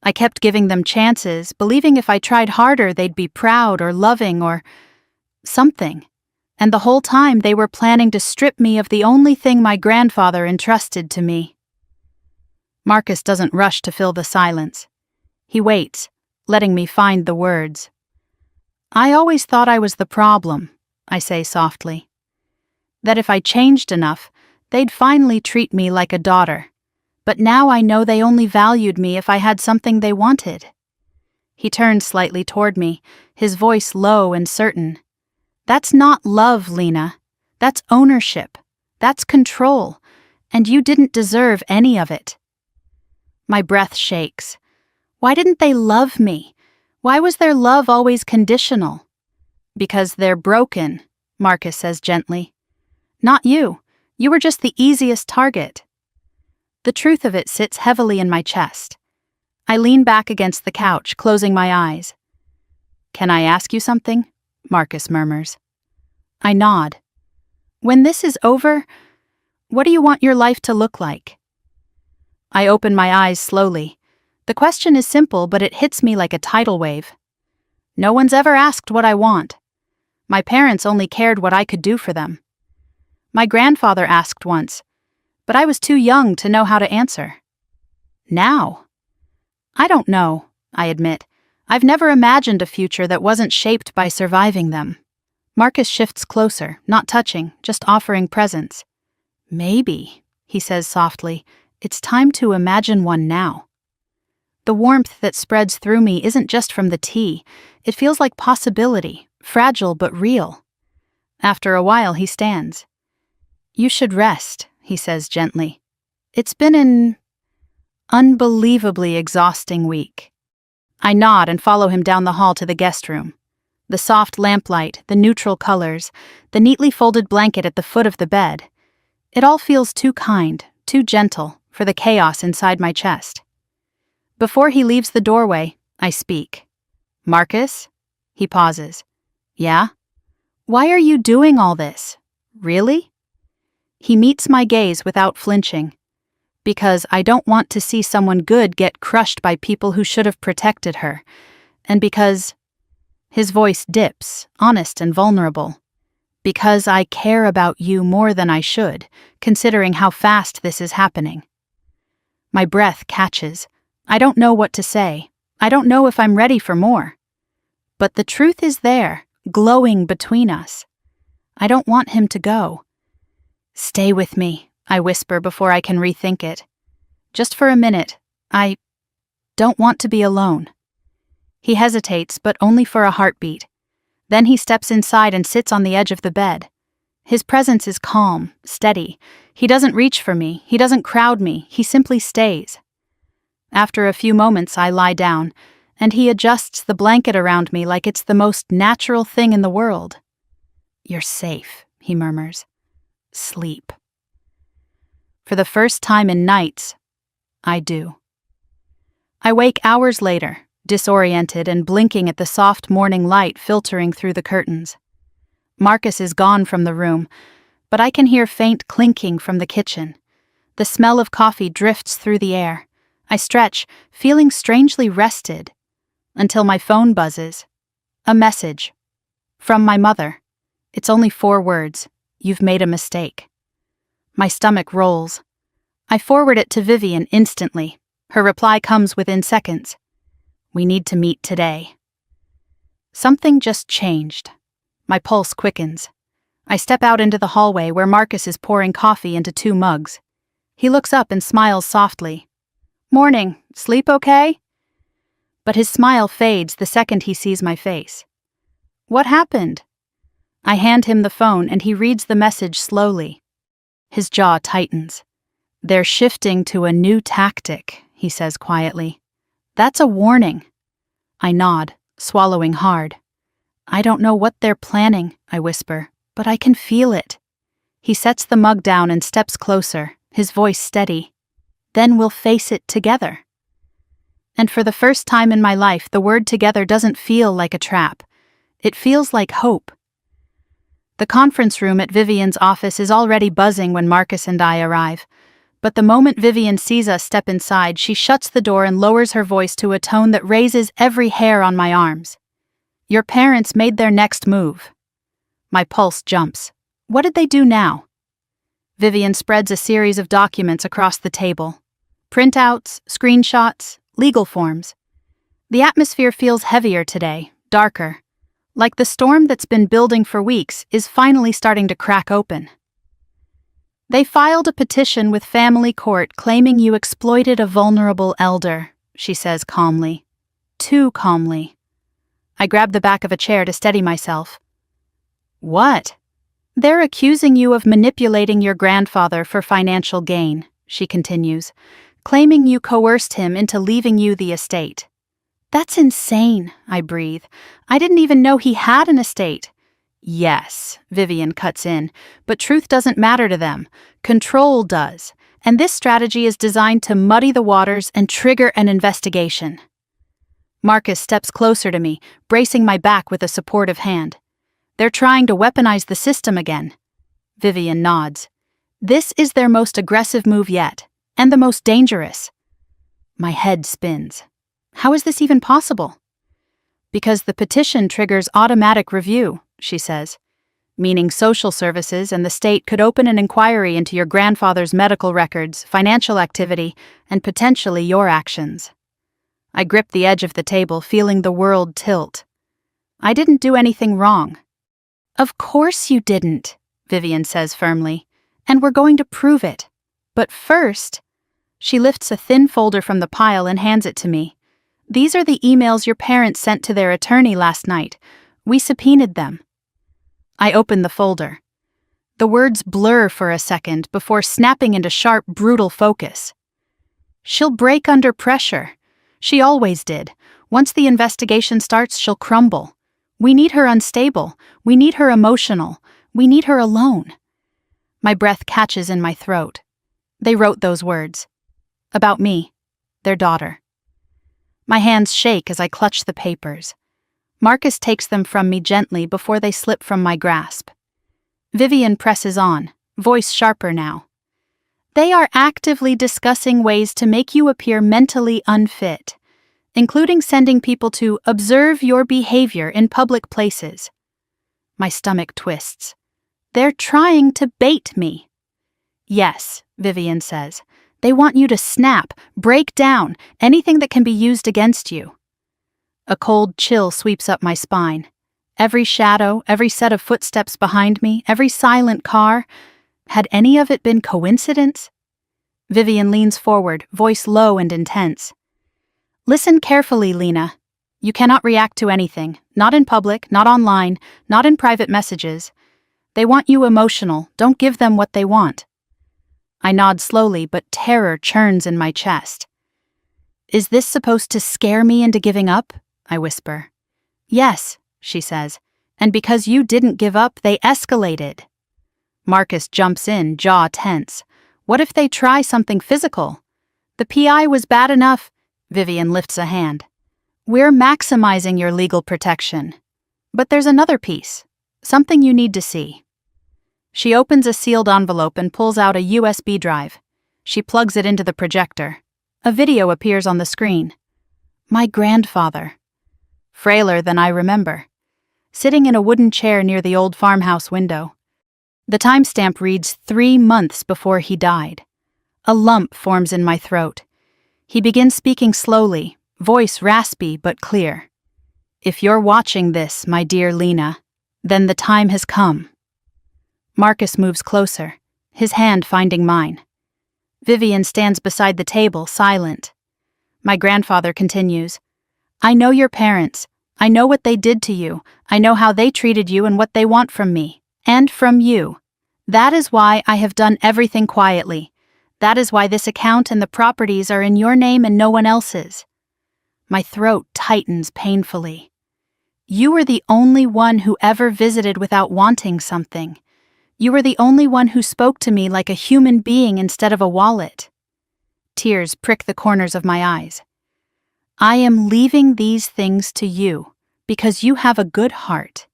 I kept giving them chances, believing if I tried harder they'd be proud or loving or something. And the whole time they were planning to strip me of the only thing my grandfather entrusted to me. Marcus doesn't rush to fill the silence. He waits, letting me find the words. I always thought I was the problem, I say softly. That if I changed enough, they'd finally treat me like a daughter. But now I know they only valued me if I had something they wanted. He turns slightly toward me, his voice low and certain. That's not love, Lena. That's ownership. That's control. And you didn't deserve any of it. My breath shakes. Why didn't they love me? Why was their love always conditional? Because they're broken, Marcus says gently. Not you. You were just the easiest target. The truth of it sits heavily in my chest. I lean back against the couch, closing my eyes. Can I ask you something? Marcus murmurs. I nod. When this is over, what do you want your life to look like? I open my eyes slowly. The question is simple, but it hits me like a tidal wave. No one's ever asked what I want. My parents only cared what I could do for them. My grandfather asked once, but I was too young to know how to answer. Now? I don't know, I admit. I've never imagined a future that wasn't shaped by surviving them. Marcus shifts closer, not touching, just offering presence. Maybe, he says softly, it's time to imagine one now. The warmth that spreads through me isn't just from the tea. It feels like possibility, fragile but real. After a while, he stands. You should rest, he says gently. It's been an unbelievably exhausting week. I nod and follow him down the hall to the guest room. The soft lamplight, the neutral colors, the neatly folded blanket at the foot of the bed. It all feels too kind, too gentle, for the chaos inside my chest. Before he leaves the doorway, I speak. Marcus? He pauses. Yeah? Why are you doing all this? Really? He meets my gaze without flinching. Because I don't want to see someone good get crushed by people who should have protected her. And because... His voice dips, honest and vulnerable. Because I care about you more than I should, considering how fast this is happening. My breath catches. I don't know what to say. I don't know if I'm ready for more. But the truth is there, glowing between us. I don't want him to go. Stay with me, I whisper before I can rethink it. Just for a minute. I don't want to be alone. He hesitates, but only for a heartbeat. Then he steps inside and sits on the edge of the bed. His presence is calm, steady. He doesn't reach for me, he doesn't crowd me, he simply stays. After a few moments, I lie down, and he adjusts the blanket around me like it's the most natural thing in the world. You're safe, he murmurs. Sleep. For the first time in nights, I do. I wake hours later, disoriented and blinking at the soft morning light filtering through the curtains. Marcus is gone from the room, but I can hear faint clinking from the kitchen. The smell of coffee drifts through the air. I stretch, feeling strangely rested, until my phone buzzes. A message. From my mother. It's only 4 words. You've made a mistake. My stomach rolls. I forward it to Vivian instantly. Her reply comes within seconds. We need to meet today. Something just changed. My pulse quickens. I step out into the hallway where Marcus is pouring coffee into 2 mugs. He looks up and smiles softly. Morning, sleep okay? But his smile fades the second he sees my face. What happened? I hand him the phone and he reads the message slowly. His jaw tightens. They're shifting to a new tactic, he says quietly. That's a warning. I nod, swallowing hard. I don't know what they're planning, I whisper, but I can feel it. He sets the mug down and steps closer, his voice steady. Then we'll face it together. And for the first time in my life, the word together doesn't feel like a trap. It feels like hope. The conference room at Vivian's office is already buzzing when Marcus and I arrive. But the moment Vivian sees us step inside, she shuts the door and lowers her voice to a tone that raises every hair on my arms. Your parents made their next move. My pulse jumps. What did they do now? Vivian spreads a series of documents across the table. Printouts, screenshots, legal forms. The atmosphere feels heavier today, darker. Like the storm that's been building for weeks is finally starting to crack open. They filed a petition with family court claiming you exploited a vulnerable elder, she says calmly. Too calmly. I grab the back of a chair to steady myself. What? They're accusing you of manipulating your grandfather for financial gain, she continues, claiming you coerced him into leaving you the estate. That's insane, I breathe. I didn't even know he had an estate. Yes, Vivian cuts in, but truth doesn't matter to them. Control does. And this strategy is designed to muddy the waters and trigger an investigation. Marcus steps closer to me, bracing my back with a supportive hand. They're trying to weaponize the system again. Vivian nods. This is their most aggressive move yet, and the most dangerous. My head spins. How is this even possible? Because the petition triggers automatic review, she says, meaning social services and the state could open an inquiry into your grandfather's medical records, financial activity, and potentially your actions. I grip the edge of the table, feeling the world tilt. I didn't do anything wrong. Of course you didn't, Vivian says firmly, and we're going to prove it. But first, she lifts a thin folder from the pile and hands it to me. These are the emails your parents sent to their attorney last night. We subpoenaed them. I open the folder. The words blur for a second before snapping into sharp, brutal focus. She'll break under pressure. She always did. Once the investigation starts, she'll crumble. We need her unstable. We need her emotional. We need her alone. My breath catches in my throat. They wrote those words. About me, their daughter. My hands shake as I clutch the papers. Marcus takes them from me gently before they slip from my grasp. Vivian presses on, voice sharper now. They are actively discussing ways to make you appear mentally unfit, including sending people to observe your behavior in public places. My stomach twists. They're trying to bait me. Yes, Vivian says. They want you to snap, break down, anything that can be used against you. A cold chill sweeps up my spine. Every shadow, every set of footsteps behind me, every silent car. Had any of it been coincidence? Vivian leans forward, voice low and intense. Listen carefully, Lena. You cannot react to anything, not in public, not online, not in private messages. They want you emotional, don't give them what they want. I nod slowly, but terror churns in my chest. Is this supposed to scare me into giving up? I whisper. Yes, she says, and because you didn't give up, they escalated. Marcus jumps in, jaw tense. What if they try something physical? The PI was bad enough. Vivian lifts a hand. We're maximizing your legal protection. But there's another piece, something you need to see. She opens a sealed envelope and pulls out a USB drive. She plugs it into the projector. A video appears on the screen. My grandfather. Frailer than I remember. Sitting in a wooden chair near the old farmhouse window. The timestamp reads 3 months before he died. A lump forms in my throat. He begins speaking slowly, voice raspy but clear. If you're watching this, my dear Lena, then the time has come. Marcus moves closer, his hand finding mine. Vivian stands beside the table, silent. My grandfather continues. I know your parents. I know what they did to you. I know how they treated you and what they want from me. And from you. That is why I have done everything quietly. That is why this account and the properties are in your name and no one else's. My throat tightens painfully. You were the only one who ever visited without wanting something. You were the only one who spoke to me like a human being instead of a wallet. Tears prick the corners of my eyes. I am leaving these things to you because you have a good heart,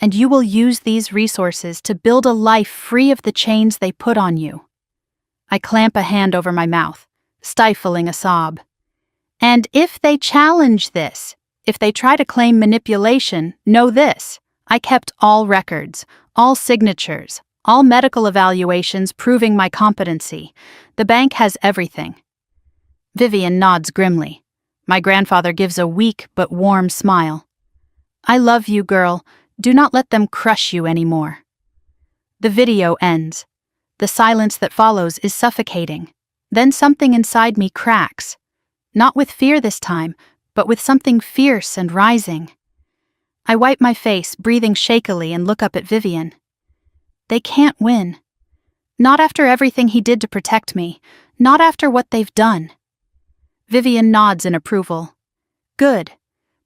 and you will use these resources to build a life free of the chains they put on you. I clamp a hand over my mouth, stifling a sob. And if they challenge this, if they try to claim manipulation, know this. I kept all records, all signatures, all medical evaluations proving my competency. The bank has everything. Vivian nods grimly. My grandfather gives a weak but warm smile. I love you, girl. Do not let them crush you anymore. The video ends. The silence that follows is suffocating. Then something inside me cracks. Not with fear this time, but with something fierce and rising. I wipe my face, breathing shakily, and look up at Vivian. They can't win. Not after everything he did to protect me. Not after what they've done. Vivian nods in approval. Good.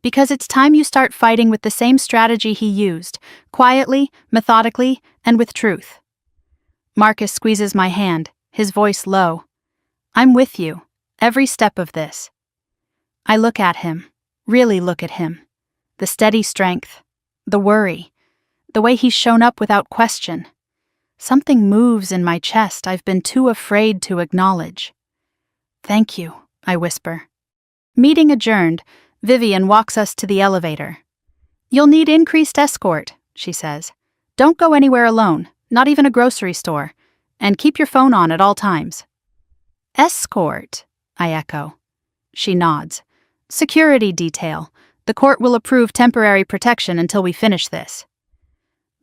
Because it's time you start fighting with the same strategy he used, quietly, methodically, and with truth. Marcus squeezes my hand, his voice low. I'm with you, every step of this. I look at him, really look at him. The steady strength, the worry, the way he's shown up without question. Something moves in my chest I've been too afraid to acknowledge. Thank you, I whisper. Meeting adjourned, Vivian walks us to the elevator. You'll need increased escort, she says. Don't go anywhere alone, not even a grocery store, and keep your phone on at all times. Escort, I echo. She nods. Security detail. The court will approve temporary protection until we finish this.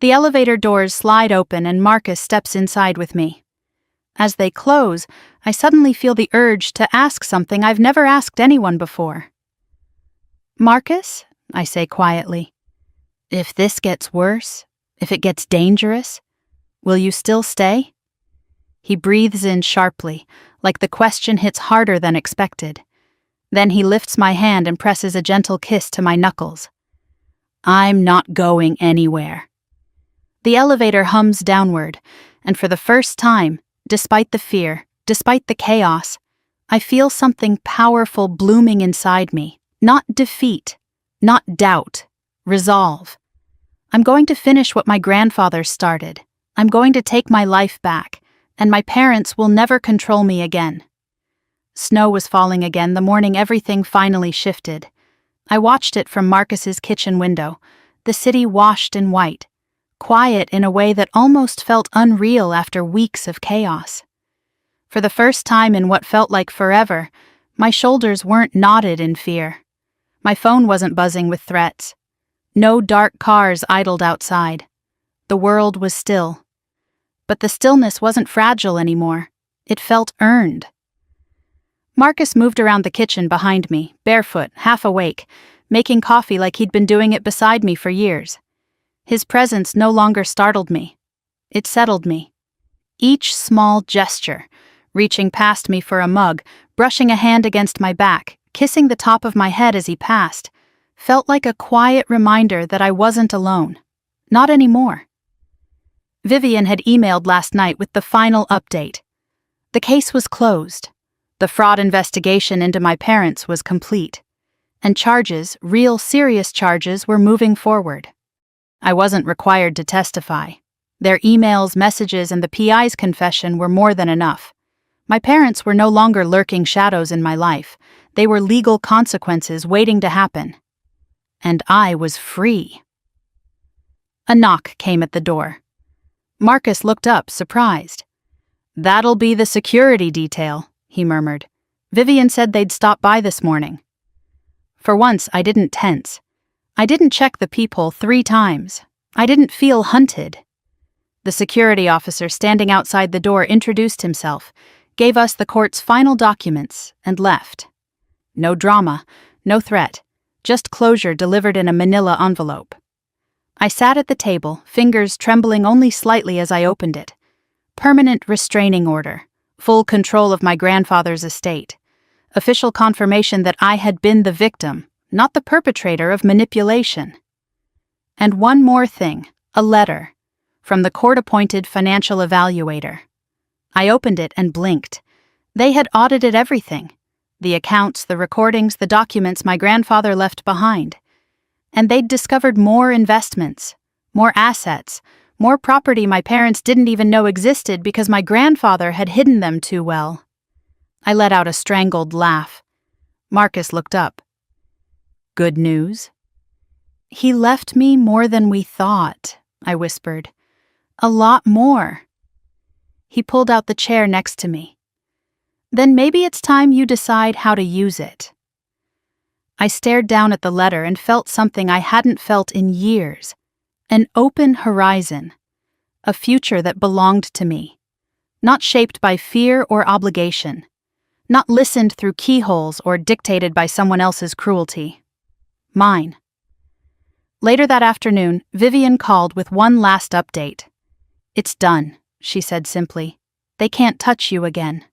The elevator doors slide open and Marcus steps inside with me. As they close, I suddenly feel the urge to ask something I've never asked anyone before. Marcus, I say quietly, if this gets worse, if it gets dangerous, will you still stay? He breathes in sharply, like the question hits harder than expected. Then he lifts my hand and presses a gentle kiss to my knuckles. I'm not going anywhere. The elevator hums downward, and for the first time, despite the fear, despite the chaos, I feel something powerful blooming inside me. Not defeat, not doubt, resolve. I'm going to finish what my grandfather started. I'm going to take my life back, and my parents will never control me again. Snow was falling again the morning everything finally shifted. I watched it from Marcus's kitchen window, the city washed in white, quiet in a way that almost felt unreal after weeks of chaos. For the first time in what felt like forever, my shoulders weren't knotted in fear. My phone wasn't buzzing with threats. No dark cars idled outside. The world was still. But the stillness wasn't fragile anymore. It felt earned. Marcus moved around the kitchen behind me, barefoot, half awake, making coffee like he'd been doing it beside me for years. His presence no longer startled me. It settled me. Each small gesture, reaching past me for a mug, brushing a hand against my back, kissing the top of my head as he passed, felt like a quiet reminder that I wasn't alone. Not anymore. Vivian had emailed last night with the final update. The case was closed. The fraud investigation into my parents was complete. And charges, real serious charges, were moving forward. I wasn't required to testify. Their emails, messages, and the PI's confession were more than enough. My parents were no longer lurking shadows in my life. They were legal consequences waiting to happen. And I was free. A knock came at the door. Marcus looked up, surprised. "That'll be the security detail," he murmured. "Vivian said they'd stop by this morning." For once, I didn't tense. I didn't check the peephole 3 times. I didn't feel hunted. The security officer standing outside the door introduced himself, gave us the court's final documents, and left. No drama, no threat, just closure delivered in a manila envelope. I sat at the table, fingers trembling only slightly as I opened it. Permanent restraining order, full control of my grandfather's estate. Official confirmation that I had been the victim, not the perpetrator of manipulation. And one more thing, a letter from the court-appointed financial evaluator. I opened it and blinked. They had audited everything. The accounts, the recordings, the documents my grandfather left behind. And they'd discovered more investments, more assets, more property my parents didn't even know existed because my grandfather had hidden them too well. I let out a strangled laugh. Marcus looked up. "Good news?" "He left me more than we thought," I whispered. "A lot more." He pulled out the chair next to me. "Then maybe it's time you decide how to use it." I stared down at the letter and felt something I hadn't felt in years. An open horizon. A future that belonged to me. Not shaped by fear or obligation. Not listened through keyholes or dictated by someone else's cruelty. Mine. Later that afternoon, Vivian called with one last update. "It's done," she said simply. "They can't touch you again."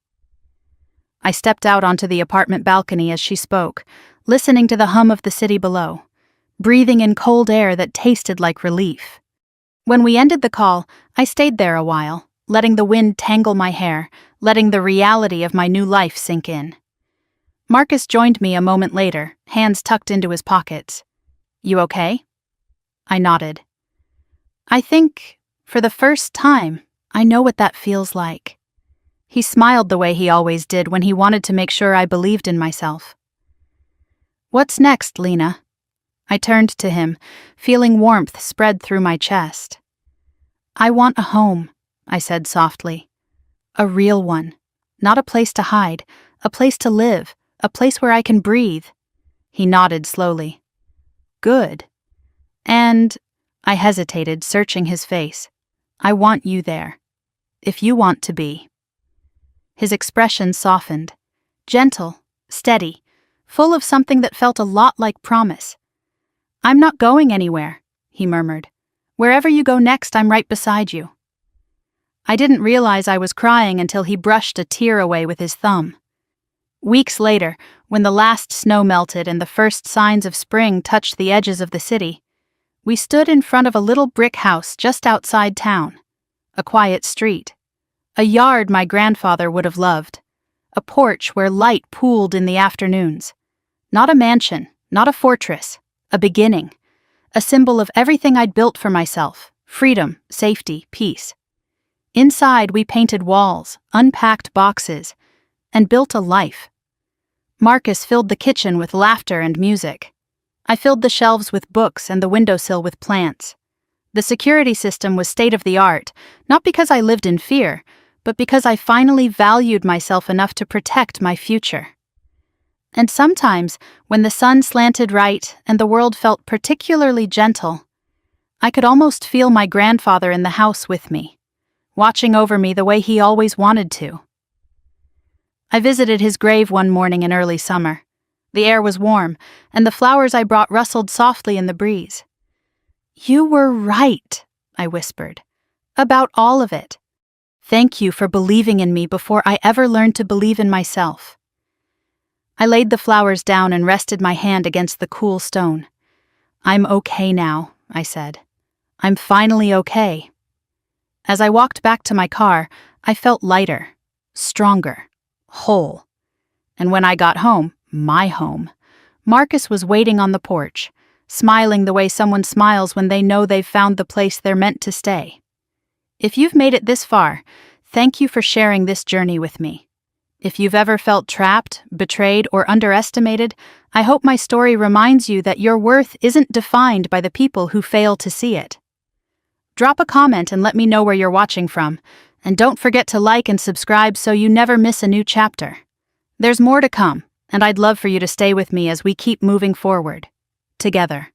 I stepped out onto the apartment balcony as she spoke, listening to the hum of the city below, breathing in cold air that tasted like relief. When we ended the call, I stayed there a while, letting the wind tangle my hair, letting the reality of my new life sink in. Marcus joined me a moment later, hands tucked into his pockets. "You okay?" I nodded. "I think, for the first time, I know what that feels like." He smiled the way he always did when he wanted to make sure I believed in myself. "What's next, Lena?" I turned to him, feeling warmth spread through my chest. "I want a home," I said softly. "A real one. Not a place to hide, a place to live, a place where I can breathe." He nodded slowly. "Good. And," I hesitated, searching his face, "I want you there. If you want to be." His expression softened, gentle, steady, full of something that felt a lot like promise. "I'm not going anywhere," he murmured. "Wherever you go next, I'm right beside you." I didn't realize I was crying until he brushed a tear away with his thumb. Weeks later, when the last snow melted and the first signs of spring touched the edges of the city, we stood in front of a little brick house just outside town. A quiet street. A yard my grandfather would have loved. A porch where light pooled in the afternoons. Not a mansion, not a fortress. A beginning. A symbol of everything I'd built for myself. Freedom, safety, peace. Inside, we painted walls, unpacked boxes, and built a life. Marcus filled the kitchen with laughter and music. I filled the shelves with books and the windowsill with plants. The security system was state-of-the-art, not because I lived in fear, but because I finally valued myself enough to protect my future. And sometimes, when the sun slanted right and the world felt particularly gentle, I could almost feel my grandfather in the house with me, watching over me the way he always wanted to. I visited his grave one morning in early summer. The air was warm, and the flowers I brought rustled softly in the breeze. "You were right," I whispered, "about all of it. Thank you for believing in me before I ever learned to believe in myself." I laid the flowers down and rested my hand against the cool stone. "I'm okay now," I said. "I'm finally okay." As I walked back to my car, I felt lighter, stronger, whole. And when I got home, my home, Marcus was waiting on the porch, smiling the way someone smiles when they know they've found the place they're meant to stay. If you've made it this far, thank you for sharing this journey with me. If you've ever felt trapped, betrayed, or underestimated, I hope my story reminds you that your worth isn't defined by the people who fail to see it. Drop a comment and let me know where you're watching from, and don't forget to like and subscribe so you never miss a new chapter. There's more to come, and I'd love for you to stay with me as we keep moving forward, together.